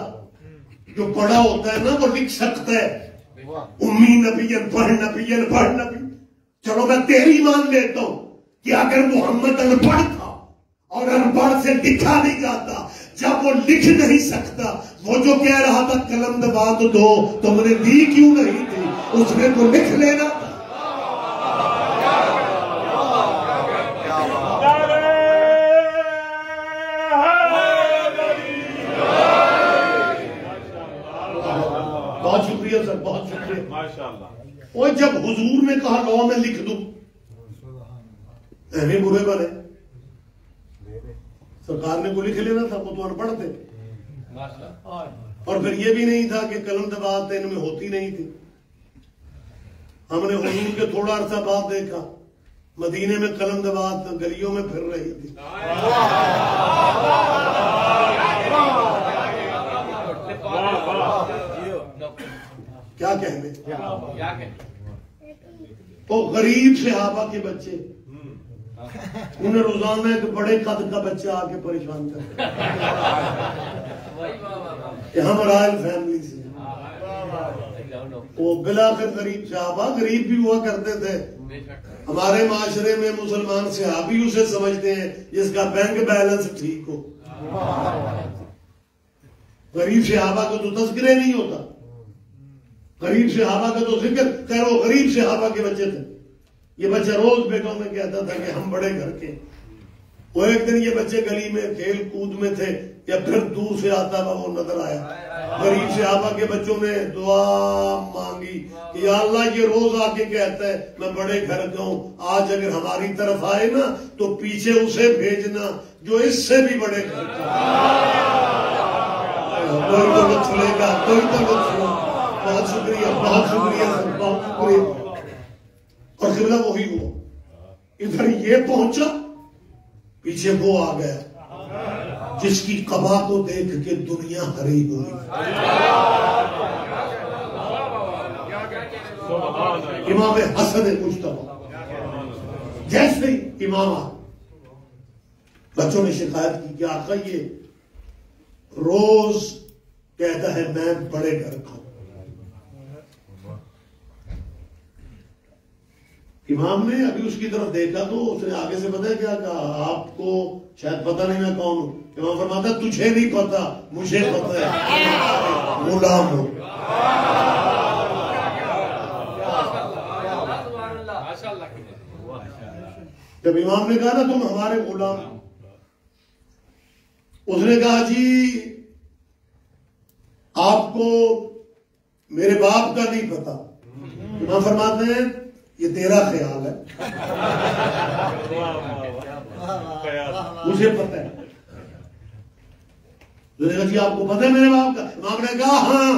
جو پڑھا ہوتا ہے نا وہ لکھ سکتا ہے۔ امی نبی انپڑھ نبی انپڑھ نبی، چلو میں تیری مان لیتا ہوں کہ اگر محمد انپڑھ تھا اور انپڑھ سے لکھا نہیں جاتا، جب وہ لکھ نہیں سکتا، وہ جو کہہ رہا تھا قلم دبا دو تم نے دی کیوں نہیں تھی؟ اس نے تو لکھ لینا۔ بہت شکریہ سر، بہت شکریہ۔ اور جب حضور نے کہا لو میں لکھ دوں، ایویں برے بنے، سرکار نے کو لکھ لینا تھا، وہ تو انپڑھ تھے۔ اور پھر یہ بھی نہیں تھا کہ قلم دبات ان میں ہوتی نہیں تھی۔ ہم نے حضور کے تھوڑا عرصہ بعد دیکھا مدینے میں قلم دبات گلیوں میں پھر رہی تھی۔ کیا کہنے، وہ غریب صحابہ کے بچے، انہیں روزانہ ایک بڑے قد کا بچہ آ کے پریشان کرتا کہ ہم رائل فیملی سے، وہ بلاخر غریب صحابہ غریب بھی ہوا کرتے تھے۔ ہمارے معاشرے میں مسلمان صحابی اسے سمجھتے ہیں جس کا بینک بیلنس ٹھیک ہو۔ غریب صحابہ کو تو تذکرے نہیں ہوتا، غریب صحابہ کا تو ذکر، خیر وہ غریب صحابہ کے بچے تھے۔ یہ بچہ روز بیٹوں میں کہتا تھا کہ ہم بڑے گھر کے۔ وہ ایک دن یہ بچے گلی میں کھیل کود میں تھے، یا پھر دور سے آتا ہوا وہ نظر آیا۔ غریب صحابہ کے بچوں نے دعا مانگی کہ یا اللہ یہ روز آ کے کہتا ہے میں بڑے گھر کا ہوں، آج اگر ہماری طرف آئے نا تو پیچھے اسے بھیجنا جو اس سے بھی بڑے گھر کا۔ کوئی تو لطف لے گا، کوئی تو لطف لے گا۔ بہت شکریہ، بہت شکریہ سر، بہت شکریہ۔ اور قبلہ وہی ہوا، ادھر یہ پہنچا، پیچھے وہ آ گیا جس کی قبا کو دیکھ کے دنیا ہری ہوئی۔ امام حسن مجتبی جیسے ہی امام آ، بچوں نے شکایت کی کہ آقا یہ روز کہتا ہے میں بڑے گھر کا ہوں۔ امام نے ابھی اس کی طرف دیکھا تو اس نے آگے سے پتہ کیا کہا، آپ کو شاید پتہ نہیں میں کون ہوں۔ امام فرماتا تجھے نہیں پتہ، مجھے پتہ ہے، غلام ہوں۔ جب امام نے کہا نا تم ہمارے غلام، اس نے کہا جی آپ کو میرے باپ کا نہیں پتا۔ امام فرماتے ہیں یہ تیرا خیال ہے، مجھے پتہ ہے. تو نے کہا جی آپ کو پتہ ہے میرے باپ کا؟ امام نے کہا ہاں،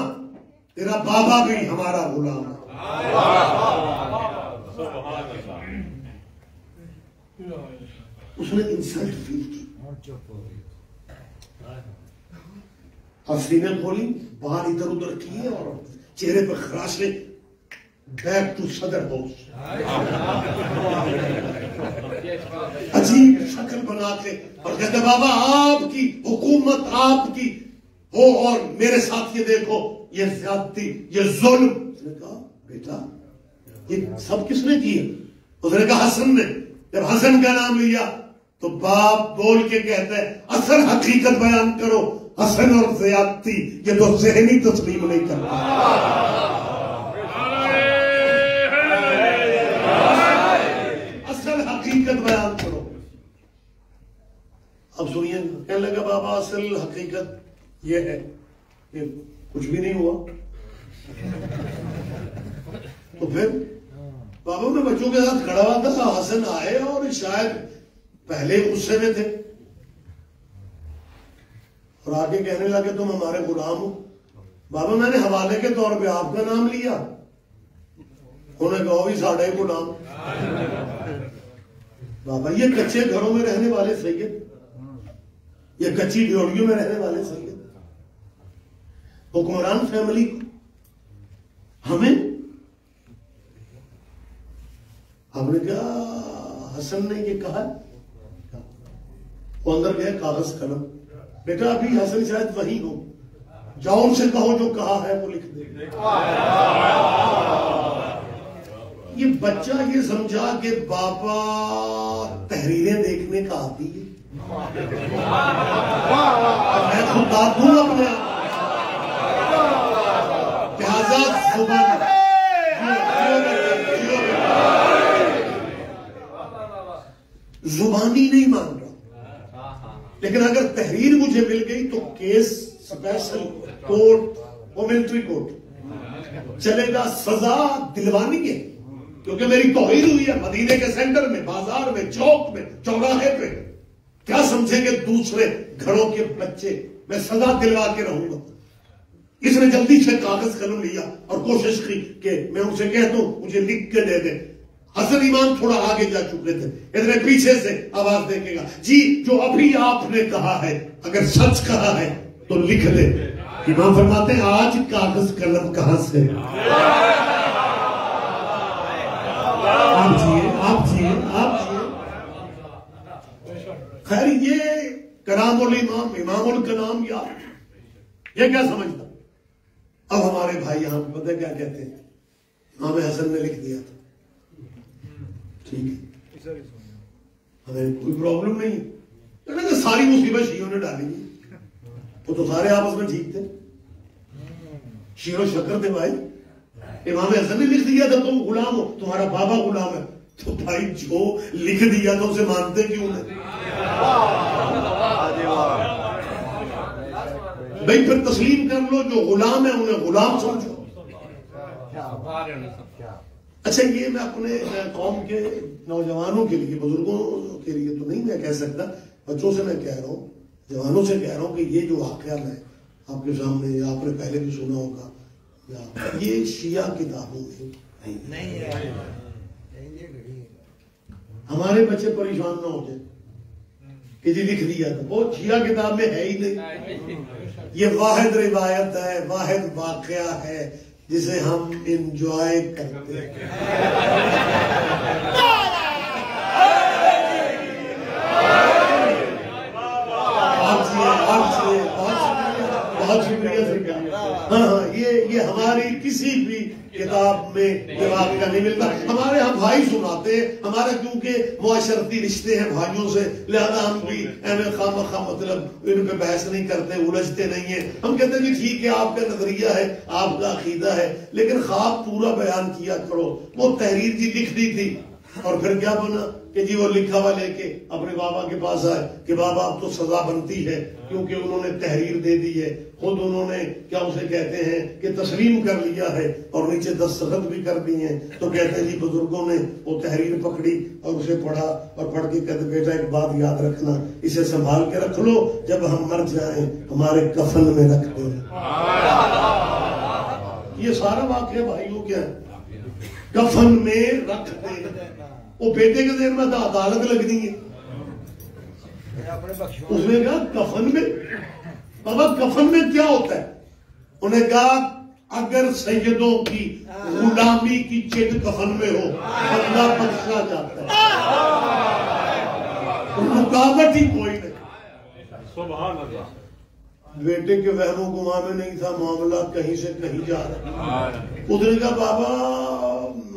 تیرا بابا بھی ہمارا غلام ہے. اس نے انسلٹ فیل کی اور سینے کھولی، باہر ادھر ادھر کیے اور چہرے پہ خراشیں، بیک ٹو صدر ہاؤس. عجیب شکل بنا کے اور کہتے بابا آپ کی حکومت آپ کی ہو اور میرے ساتھ یہ دیکھو یہ زیادتی، یہ ظلم. اس نے کہا بیٹا یہ سب کس نے کیے؟ اس نے کہا حسن نے. جب حسن کا نام لیا تو باپ بول کے کہتا ہے اصل حقیقت بیان کرو. حسن اور زیادتی یہ تو ذہنی تسلیم نہیں کرتا. اصل حقیقت بیان کرو. اب سنیے، کہنے لگا بابا اصل حقیقت یہ ہے کہ کچھ بھی نہیں ہوا. تو پھر بابا میں بچوں کے ساتھ کھڑا ہوا تھا، حسن آئے اور شاید پہلے غصے میں تھے اور آگے کہنے لگے تم ہمارے غلام ہو. بابا میں نے حوالے کے طور پہ آپ کا نام لیا، انہوں نے کہا بھی ساڑھے غلام. بابا یہ کچے گھروں میں رہنے والے سید، یہ کچی ڈیوڑیوں میں رہنے والے سید، حکمران فیملی کو ہمیں. ہم نے کہا حسن نے یہ کہا. وہ اندر گئے، کاغذ قلم. بیٹا ابھی حسن شاید وہی ہو، جاؤ ان سے کہو جو کہا ہے وہ لکھ دے. یہ بچہ یہ سمجھا کہ بابا تحریریں دیکھنے کا عادی ہے. میں خود دوں اپنے لہذا زبانی نہیں مان رہا، لیکن اگر تحریر مجھے مل گئی تو کیس اسپیشل کورٹ وہ ملٹری کورٹ چلے گا. سزا دلوانی ہے کیونکہ میری توہین ہوئی ہے مدینے کے سینٹر میں، بازار میں، چوک میں، چوراہے پہ. کیا سمجھیں گے دوسرے گھروں کے بچے؟ میں سزا دلوا کے رہوں گا. اس نے جلدی سے کاغذ قلم لیا اور کوشش کی کہ میں اسے کہہ دوں مجھے لکھ کے دے دے. حسن امام تھوڑا آگے جا چکے تھے. ادھر پیچھے سے آواز دیکھے گا جی جو ابھی آپ نے کہا ہے اگر سچ کہا ہے تو لکھ دے. امام فرماتے ہیں آج کاغذ قلم کہاں سے؟ آپ جیے. خیر یہ کرام الامام، امام الکلام یار یہ کیا سمجھتا. اب ہمارے بھائی یہاں پتہ کیا کہتے ہیں، امام حسن نے لکھ دیا تھا، ٹھیک ہے ہمیں کوئی پرابلم نہیں. ساری مصیبت شیعوں نے ڈالی، وہ تو سارے آپس میں ٹھیک تھے، شیر و شکر تھے بھائی. امام حسن نے لکھ دیا تھا تم غلام ہو، تمہارا بابا غلام ہے. تو بھائی جو لکھ دیا تو اسے مانتے کیوں نہیں؟ بھائی پھر تسلیم کر لو، جو غلام ہے انہیں غلام سمجھو. اچھا یہ میں اپنے قوم کے نوجوانوں کے لیے، بزرگوں کے لیے تو نہیں میں کہہ سکتا، بچوں سے میں کہہ رہا ہوں، جوانوں سے کہہ رہا ہوں کہ یہ جو واقعہ ہے آپ کے سامنے یا آپ نے پہلے بھی سنا ہوگا، یہ شیعہ کتابوں میں نہیں ہے. ہمارے بچے پریشان نہ ہو جائیں کہ جی لکھ دیا تھا، وہ شیعہ کتاب میں ہے ہی نہیں. یہ واحد روایت ہے، واحد واقعہ ہے جسے ہم انجوائے کرتے ہیں. بہت شکریہ سر. ہاں یہ ہماری کسی بھی کتاب میں یہ واقعہ نہیں ملتا. ہمارے ہم بھائی سناتے ہیں، ہمارا کیونکہ معاشرتی رشتے ہیں بھائیوں سے، لہذا ہم بھی خواہ مطلب ان پہ بحث نہیں کرتے، الجھتے نہیں ہیں. ہم کہتے ہیں کہ ٹھیک ہے آپ کا نظریہ ہے، آپ کا عقیدہ ہے، لیکن خواب پورا بیان کیا کرو. وہ تحریر جی لکھ دی تھی، اور پھر کیا بنا کہ جی وہ لکھا ہوا لے کے اپنے بابا کے پاس آئے کہ بابا اب تو سزا بنتی ہے کیونکہ انہوں نے تحریر دے دی ہے، خود انہوں نے کیا اسے کہتے ہیں کہ تسلیم کر لیا ہے اور نیچے دستخط بھی کر دی ہیں، تو کہتے ہیں جی بزرگوں نے وہ تحریر پکڑی اور اسے پڑھا اور پڑھ کے کہتے بیٹا ایک بات یاد رکھنا، اسے سنبھال کے رکھ لو، جب ہم مر جائیں ہمارے کفن میں رکھ دو۔ یہ سارا واقعہ بھائیوں کیا ہے؟ کفن میں رکھ دے۔ وہ بیٹے کے ذہن میں عدالت لگنی ہے، اس نے کہا کفن میں، بابا کفن میں کیا ہوتا ہے؟ انہیں کہا اگر سیدوں کی غلامی کی چٹ کفن میں ہو بندہ بخشا جاتا ہے، رکاوٹ ہی کوئی نہیں۔ سبحان اللہ۔ بیٹے کے وہم و گمان میں نہیں تھا، معاملہ کہیں سے کہیں جا رہا۔ اس نے کہا بابا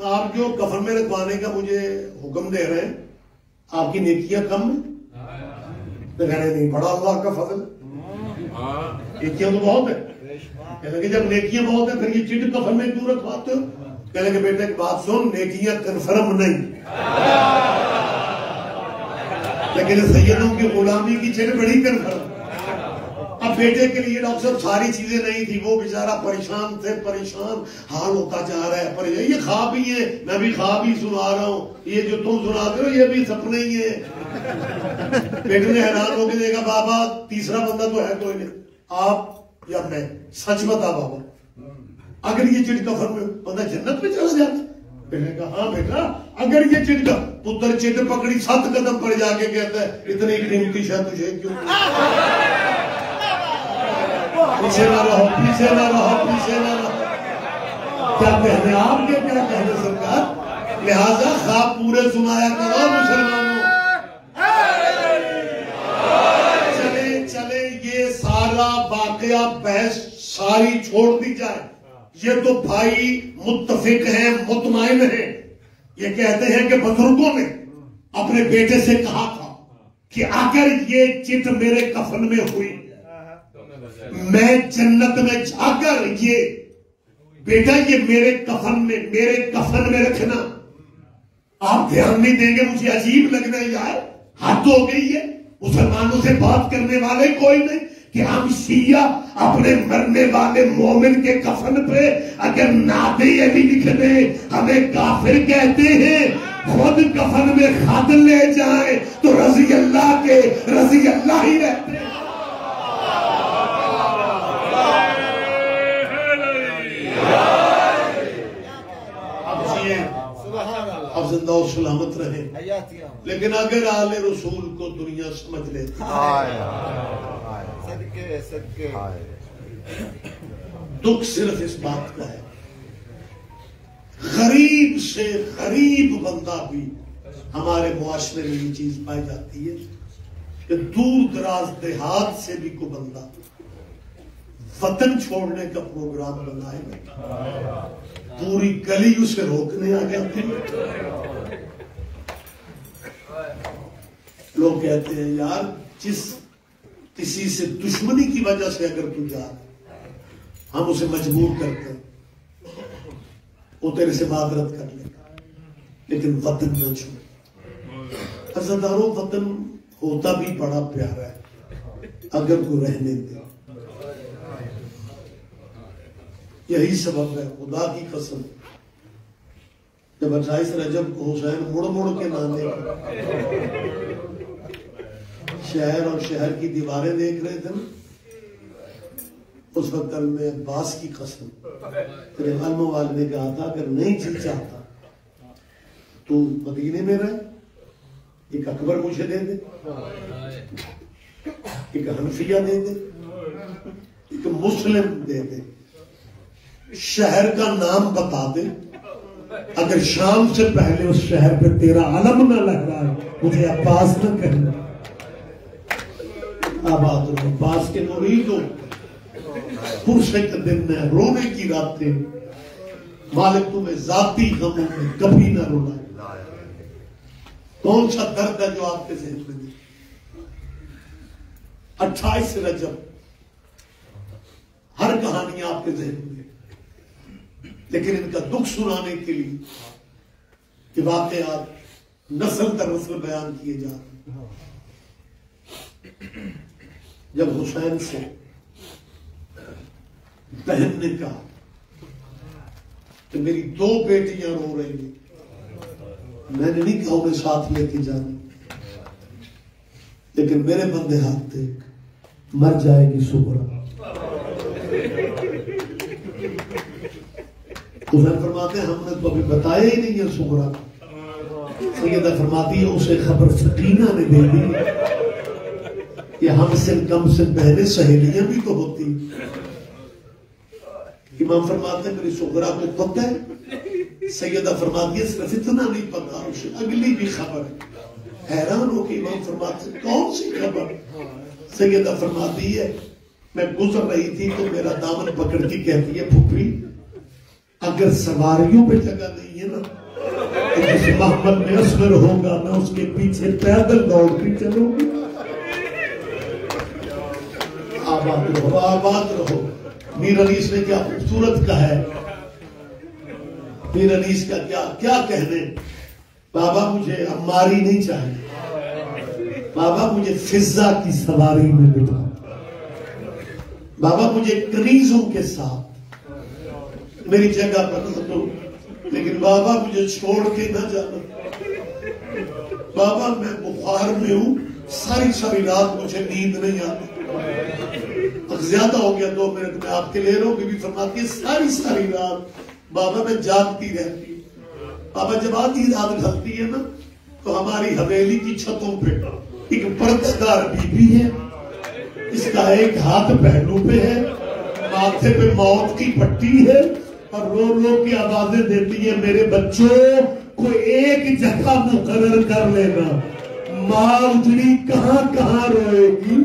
آپ جو کفن میں رکھوانے کا مجھے حکم دے رہے ہیں آپ کی نیکیاں کم ہیں؟ تو کہنے نہیں، بڑا اللہ کا فضل، نیکیاں تو بہت ہیں۔ کہنے کہ جب نیکیاں بہت ہیں پھر یہ چٹ کفن میں کیوں رکھواتے ہو؟ کہنے کہ بیٹے ایک بات سن، نیکیاں کنفرم نہیں، لیکن سیدوں کی غلامی کی چٹ بڑی کنفرم۔ اب بیٹے کے لیے ڈاکٹر صاحب ساری چیزیں نہیں تھی، وہ بیچارہ پریشان تھے، پریشان حال ہوتا جا رہا ہے، یہ خواب ہی ہے، میں بھی خواب ہی سنا رہا ہوں، یہ جو تم سناتے ہو یہ بھی سپنے ہی ہے۔ بیٹے نے حیران ہو کے دیکھا بابا تیسرا بندہ تو ہے کوئی نہیں، آپ یا میں، سچ بتا بابا اگر یہ چٹ کفن میں بندہ جنت میں چلا جاتا؟ بیٹے نے کہا ہاں بیٹا اگر یہ چٹ کا پتر چٹ پکڑی 7 قدم پر جا کے کہتا ہے اتنی قیمتی شاید تجھے کیوں؟ پیچھے نہ رہو، پیچھے نہ رہو، پیچھے نہ رہو، کیا کہنے آپ کے، کیا کہنے سرکار؟ لہذا خواب پورے سنایا کرو مسلمانوں۔ چلے چلے یہ سارا واقعہ بحث ساری چھوڑ دی جائے، یہ تو بھائی متفق ہیں، مطمئن ہیں، یہ کہتے ہیں کہ بزرگوں نے اپنے بیٹے سے کہا تھا کہ اگر یہ چٹ میرے کفن میں ہوئی میں جنت میں جا کر یہ بیٹا یہ میرے کفن میں رکھنا۔ آپ دھیان نہیں دیں گے، مجھے عجیب لگنا ہے یار، حد ہو گئی ہے، مسلمانوں سے بات کرنے والے کوئی نہیں کہ ہم شیعہ اپنے مرنے والے مومن کے کفن پہ اگر نعتیں بھی لکھ دیں ہمیں کافر کہتے ہیں، خود کفن میں خط لے جائیں تو رضی اللہ کے رضی اللہ ہی رہتے ہیں۔ اب زندہ و سلامت رہے، لیکن اگر آل رسول کو دنیا سمجھ لیتی دکھ صرف اس بات کا ہے، غریب سے غریب بندہ بھی ہمارے معاشرے میں یہ چیز پائی جاتی ہے کہ دور دراز دیہات سے بھی کوئی بندہ وطن چھوڑنے کا پروگرام بنائے گا، پوری گلی اسے روکنے آ جاتی ہے۔ لوگ کہتے ہیں یار کسی سے دشمنی کی وجہ سے اگر تو جا ہم اسے مجبور کرتے ہیں وہ تیرے سے معذرت کر لے گا، لیکن وطن نہ چھوڑ۔ عزیزانو وطن ہوتا بھی بڑا پیارا ہے اگر کوئی رہنے دے، یہی سبب ہے خدا کی قسم جب 28 رجب کو حسین مڑ مڑ کے نانے شہر اور شہر کی دیواریں دیکھ رہے تھے نا، اس وقت میں عباس کی قسم تیرے علم والے نے کہا تھا اگر نہیں جی چاہتا تو مدینے میں رہ، ایک اکبر مجھے دے دے، ایک حنفیہ دے دے، ایک مسلم دے دے، شہر کا نام بتا دے، اگر شام سے پہلے اس شہر پہ تیرا علم نہ لہرائے مجھے عباس نہ کہنا۔ آباد رہو عباس کے مریدوں، فرصت دن ہے، رونے کی راتیں، مالک تمہیں ذاتی غموں میں کبھی نہ رولائے۔ کون سا درد ہے جو آپ کے ذہن میں نہیں؟ 28 رجب ہر کہانی آپ کے ذہن میں، لیکن ان کا دکھ سنانے کے لیے کہ واقعات نسل در نسل بیان کیے جا رہے ہیں. جب حسین سے بہن نے کہا کہ میری 2 بیٹیاں رو رہی ہیں, میں نے نہیں کہا انہیں ساتھ لے کے جانا, لیکن میرے بندے ہاتھ دیکھ مر جائے گی سغرا. حسین فرماتے ہیں ہم نے تو ابھی بتایا ہی نہیں ہے سغرا. سیدہ فرماتی ہے اسے خبر سکینہ نے دے دی کہ ہم سے کم سے پہلے سہیلیاں بھی تو ہوتی. امام فرماتے ہیں میری سغرا کو پتہ ہے. سیدہ فرماتی ہے صرف اتنا نہیں پتا, اسے اگلی بھی خبر ہے. حیران ہو کہ امام فرماتے ہیں کون سی خبر؟ سیدہ فرماتی ہے میں گزر رہی تھی تو میرا دامن پکڑ کے کہتی ہے پھپھی اگر سواریوں پہ جگہ نہیں ہے نا تو جس محمد میں اصغر ہوگا میں اس کے پیچھے پیدل دوڑ کے چلوں گی. آباد رہو آباد رہو. میر انیس نے کیا خوبصورت کہا ہے. میر انیس کا کیا کہنے. بابا مجھے عماری نہیں چاہیے, بابا مجھے فضا کی سواری میں بٹھا, بابا مجھے کنیزوں کے ساتھ میری جگہ پر نہ دو, لیکن بابا مجھے چھوڑ کے نہ جانا. بابا میں بخار میں ہوں, ساری رات مجھے نیند نہیں آتی. زیادہ ہو گیا 2 منٹ میں آپ کے لے رہا ہوں. بی بی فرماتی ہے ساری رات بابا میں جاگتی رہتی. بابا جب آدھی رات ڈھلتی ہے نا تو ہماری حویلی کی چھتوں پہ ایک پردہ دار بی بی ہے, اس کا ایک ہاتھ پہلو پہ ہے, ماتھے پہ موت کی پٹی ہے, اور رو کے آوازیں دیتی ہے میرے بچوں کو ایک جگہ مقرر کر لینا, ماں اجڑی کہاں روئے گی.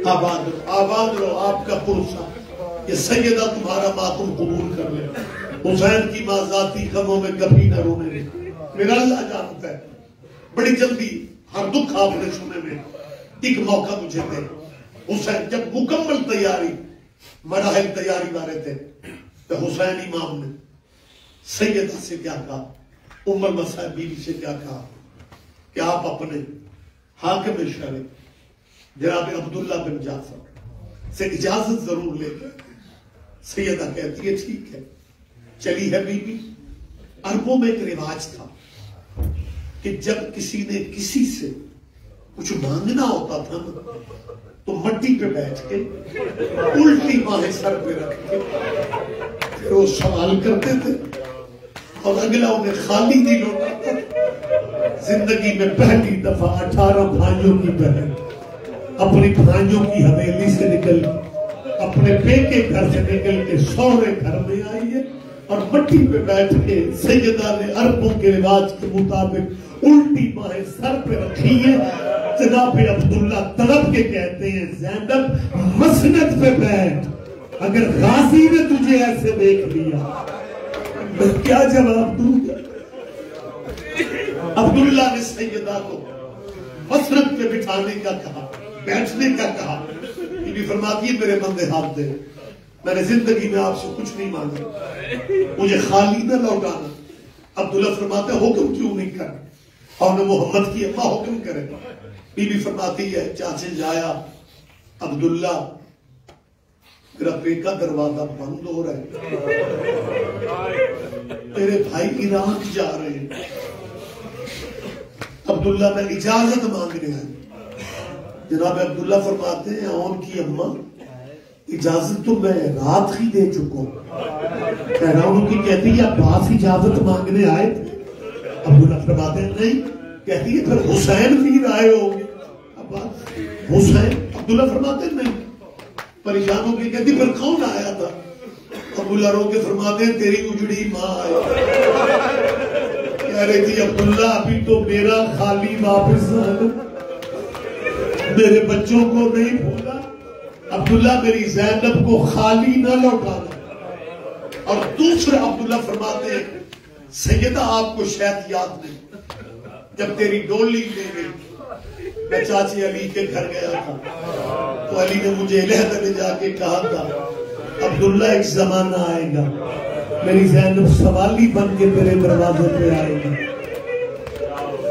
آباد رہو آپ کا پرسا. یہ سیدہ تمہارا ماتم قبول کر لے. حسین کی ماں ذاتی غموں میں کبھی نہ رونے دے. میرا اللہ جانتا ہے. بڑی جلدی ہر دکھ آپ نے سنے میں ایک موقع مجھے دے. حسین جب مکمل تیاری مراحل تیاری والے تھے تو حسین امام نے سیدہ سے کیا کہا, ام المصائب بیوی سے کیا کہا کہ آپ اپنے حاکم شرع جناب عبداللہ بن جعفر سے اجازت ضرور لے گئے. سیدہ کہتی ہے ٹھیک ہے. چلی ہے بی بی. عربوں میں ایک رواج تھا کہ جب کسی نے کسی سے کچھ مانگنا ہوتا تھا تو مٹی پہ بیٹھ کے الٹی باہیں سر پہ رکھ کے پھر وہ سوال کرتے تھے اور اگلا انہیں خالی نہیں لوٹاتا. زندگی میں پہلی دفعہ 18 بھائیوں کی بہن اپنی بھائیوں کی حویلی سے نکل اپنے بیٹے گھر سے نکل کے سوہرے گھر میں آئی ہے اور مٹی پہ بیٹھ کے سیدہ نے عربوں کے رواج کے مطابق الٹی باہیں سر پہ رکھی ہے. جناب عبداللہ تڑپ کے کہتے ہیں زینب مسند پہ بیٹھ, اگر غازی نے تجھے ایسے دیکھ لیا میں کیا جواب دوں گا. عبداللہ نے سیدہ کو مسند پہ بٹھانے کا کہا, بیٹھنے کا کہا. یہ بھی فرماتی ہے میرے بندے ہاتھ دے, میں نے زندگی میں آپ سے کچھ نہیں مانگا, مجھے خالی نہ لوٹانا. عبداللہ فرماتے حکم کیوں نہیں کر, اور نے محمد کی اماں حکم کرے. بی بی فرماتی ہے چاچے جایا عبداللہ میرا پیٹ کا دروازہ بند ہو رہا ہے, میرے بھائی عراق جا رہے ہیں. عبداللہ میں اجازت مانگنے ہیں. جناب عبداللہ فرماتے ہیں ان کی اماں اجازت تو میں رات ہی دے چکا ہوں. ان کی کہتی ہے عباس اجازت مانگنے آئے تھے. عبداللہ فرماتے ہیں نہیں. کہتی ہے پھر حسین بھی آئے ہو گے. حسین. عبداللہ فرماتے ہیں نہیں. پریشان ہو کے کہتی پھر کون آیا تھا. عبداللہ رو کے فرماتے ہیں تیری اجڑی ماں آئی. کہہ رہی تھی عبداللہ ابھی تو میرا خالی واپس آنا, میرے بچوں کو نہیں بھولا. عبداللہ میری زینب کو خالی نہ لوٹانا. اور دوسرے عبداللہ فرماتے ہیں سیدہ آپ کو شاید یاد نہیں, جب تیری ڈولی لے گئی میں چاچی علی کے گھر گیا تھا تو علی نے مجھے علیحدہ میں جا کے کہا تھا عبداللہ ایک زمانہ آئے گا میری زینب سوالی بن کے تیرے دروازے پہ آئے گی.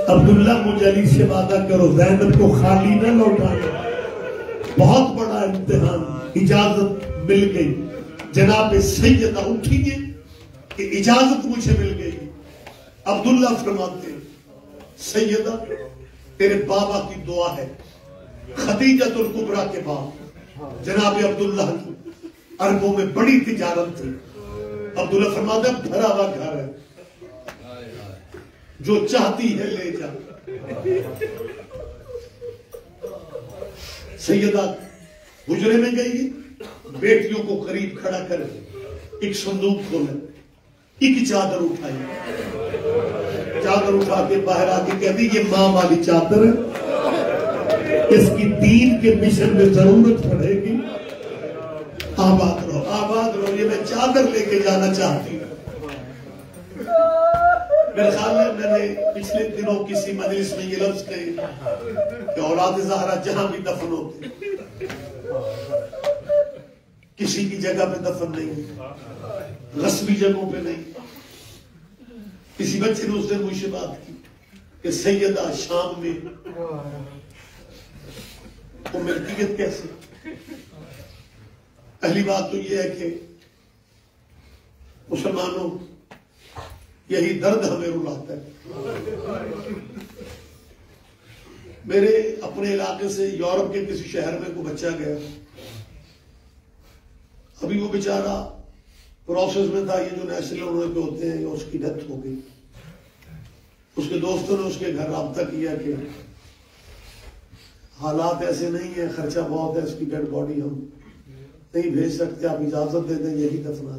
عبداللہ مجھ علی سے وعدہ کرو زینب کو خالی نہ لوٹانا. بہت بڑا امتحان. اجازت مل گئی. جناب سیدہ اٹھی گئی کہ اجازت مجھے مل گئی. عبداللہ فرماتے سیدہ تیرے بابا کی دعا ہے. خدیجۃ الکبریٰ کے بعد جناب عبداللہ کی عربوں میں بڑی تجارت تھی. عبداللہ فرماتا ہے بھرا ہوا گھر ہے, جو چاہتی ہے لے جا. سیدہ حجرے میں گئی, بیٹیوں کو قریب کھڑا کر ایک صندوق کھولا, ایک چادر اٹھائی, چادر اٹھا کے باہر آ کے کہتی یہ ماں والی چادر ہے, اس کی دین کے مشن میں ضرورت پڑے گی. آباد رہو, آباد رہو, یہ میں چادر لے کے جانا چاہتی ہوں. میرے خیال ہے میں نے پچھلے دنوں کسی مجلس میں یہ لفظ کہے کہ اولاد زہرا جہاں بھی دفن ہوتے کسی کی جگہ پہ دفن نہیں, غصبی جگہوں پہ نہیں. کسی بچے نے اس دن مجھ سے بات کی کہ سیدہ شام میں وہ ملکیت کیسے. پہلی بات تو یہ ہے کہ مسلمانوں یہی درد ہمیں رلاتا ہے. میرے اپنے علاقے سے یورپ کے کسی شہر میں کوئی بچہ گیا, ابھی وہ بیچارہ پروسیس میں تھا, یہ جو نیشنل انہوں کے ہوتے ہیں, اس کی ڈیتھ ہو گئی. اس کے دوستوں نے اس کے گھر رابطہ کیا کہ حالات ایسے نہیں ہیں, خرچہ بہت ہے, اس کی ڈیڈ باڈی ہم نہیں بھیج سکتے, آپ اجازت دے دیں یہی دفنا.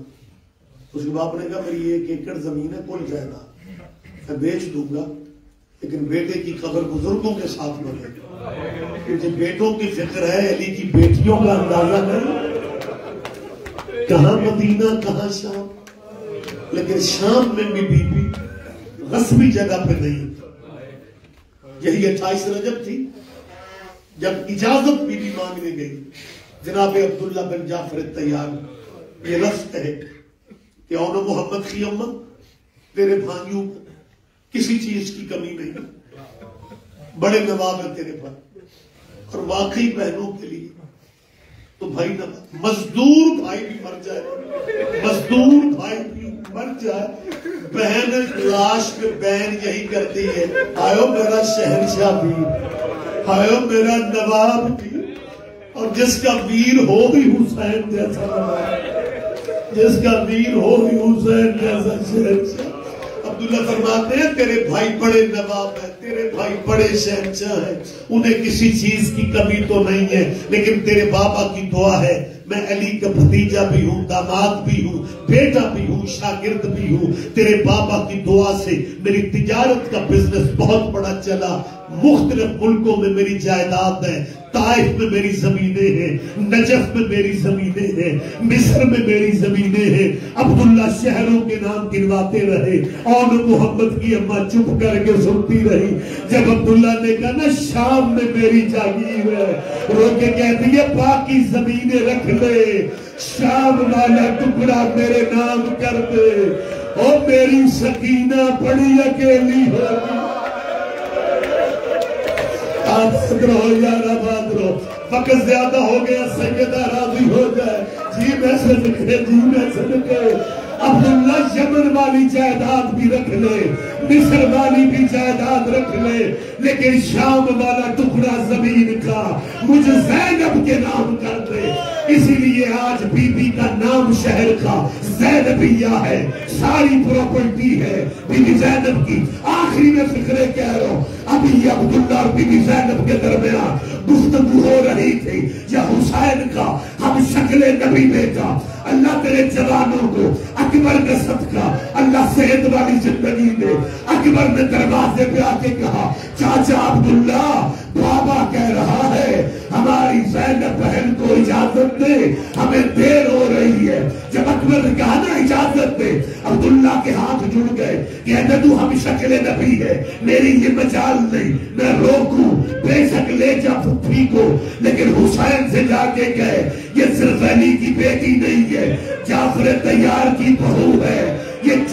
اس کے باپ نے کہا میری 1 ایکڑ زمین ہے, کل جائیداد میں بیچ دوں گا, لیکن بیٹے کی قبر بزرگوں کے ساتھ بنے گی. کیونکہ بیٹوں کی فکر ہے, علی کی بیٹیوں کا اندازہ نہیں. کہاں مدینہ کہاں شام, لیکن شام میں بھی بی بی غصبی جگہ پہ نہیں. یہی 28 رجب تھی جب اجازت بی بی مانگنے گئی. جناب عبداللہ بن جعفر تیار یہ لفظ کہے کہ اون محمد کی امت, تیرے بھائیوں کو کسی چیز کی کمی نہیں, بڑے نواب ہیں تیرے بھائی, اور واقعی بہنوں کے لیے تو بھائی نہ, مزدور بھائی بھی مر جائے, مزدور بھائی بھی مر جائے, بہن لاش پہ بہن یہی کرتی ہے, آئو میرا شہنشاہ بھی, آئو میرا نواب بھی. اور جس کا ویر ہو بھی حسین جیسا نواب, جس کا ویر ہو بھی حسین جیسا شہنشاہ. عبداللہ فرماتے ہیں تیرے بھائی بڑے نواب ہیں, تیرے بھائی بڑے شہنشاہ ہیں, انہیں کسی چیز کی کمی تو نہیں ہے, لیکن تیرے بابا کی دعا ہے. میں علی کا بھتیجا بھی ہوں, داماد بھی ہوں, بیٹا بھی ہوں, شاگرد بھی ہوں. تیرے بابا کی دعا سے میری تجارت کا بزنس بہت بڑا چلا, مختلف ملکوں میں میری جائیداد ہے. طائف میں میری زمینیں ہیں, نجف میں میری زمینیں ہیں, مصر میں میری زمینیں ہیں. عبداللہ شہروں کے نام گنواتے رہے, اور محمد کی اماں چپ کر کے سنتی رہی. جب عبداللہ نے کہا نا شام میں میری جاگیر ہے, رو کے کہتی ہے باقی زمینیں رکھ لے, شام والا ٹکڑا میرے نام کر دے, اور میری سکینہ بڑی اکیلی ہوگی. آباد رہو یار, آباد رہو. وقت زیادہ ہو گیا, سیدہ راضی ہو جائے. جی میں صدقے, جی میں صدقے. عبداللہ یمن والی جائیداد بھی رکھ لے, مصر والی بھی جائیداد رکھ لے, لیکن شام والا ٹکڑا زمین کا مجھے زینب کے نام کر دے. اسی لیے آج بی بی کا نام شہر کا زینبیہ ہے, ساری پراپرٹی ہے بی بی زینب کی. آخری میں فکرے کہہ رہا ہوں, ابھی عبداللہ اور بی بی زینب کے درمیان گفتگو ہو رہی تھی. یا حسین کا ہم شکل نبی بیٹا, اللہ تیرے جوانوں کو اکبر کا صدقہ, اللہ صحت والی زندگی دے. اکبر نے دروازے پہ آ کے کہا چاچا عبداللہ, بابا کہہ رہا ہے ہماری زینب بہن کو اجازت دے, ہمیں دیر ہو رہی ہے. جب اکبر نے کہا نا اجازت دے, عبداللہ کے ہاتھ جڑ گئے. کہتے تو ہم شکل نبی ہے, میری یہ مجال نہیں, میں روکوں بے شک لے جا پھپھی کو, لیکن حسین سے جا کے کہے یہ صرف علی کی بیٹی نہیں ہے, جعفر تیار کی بہو ہے, یہ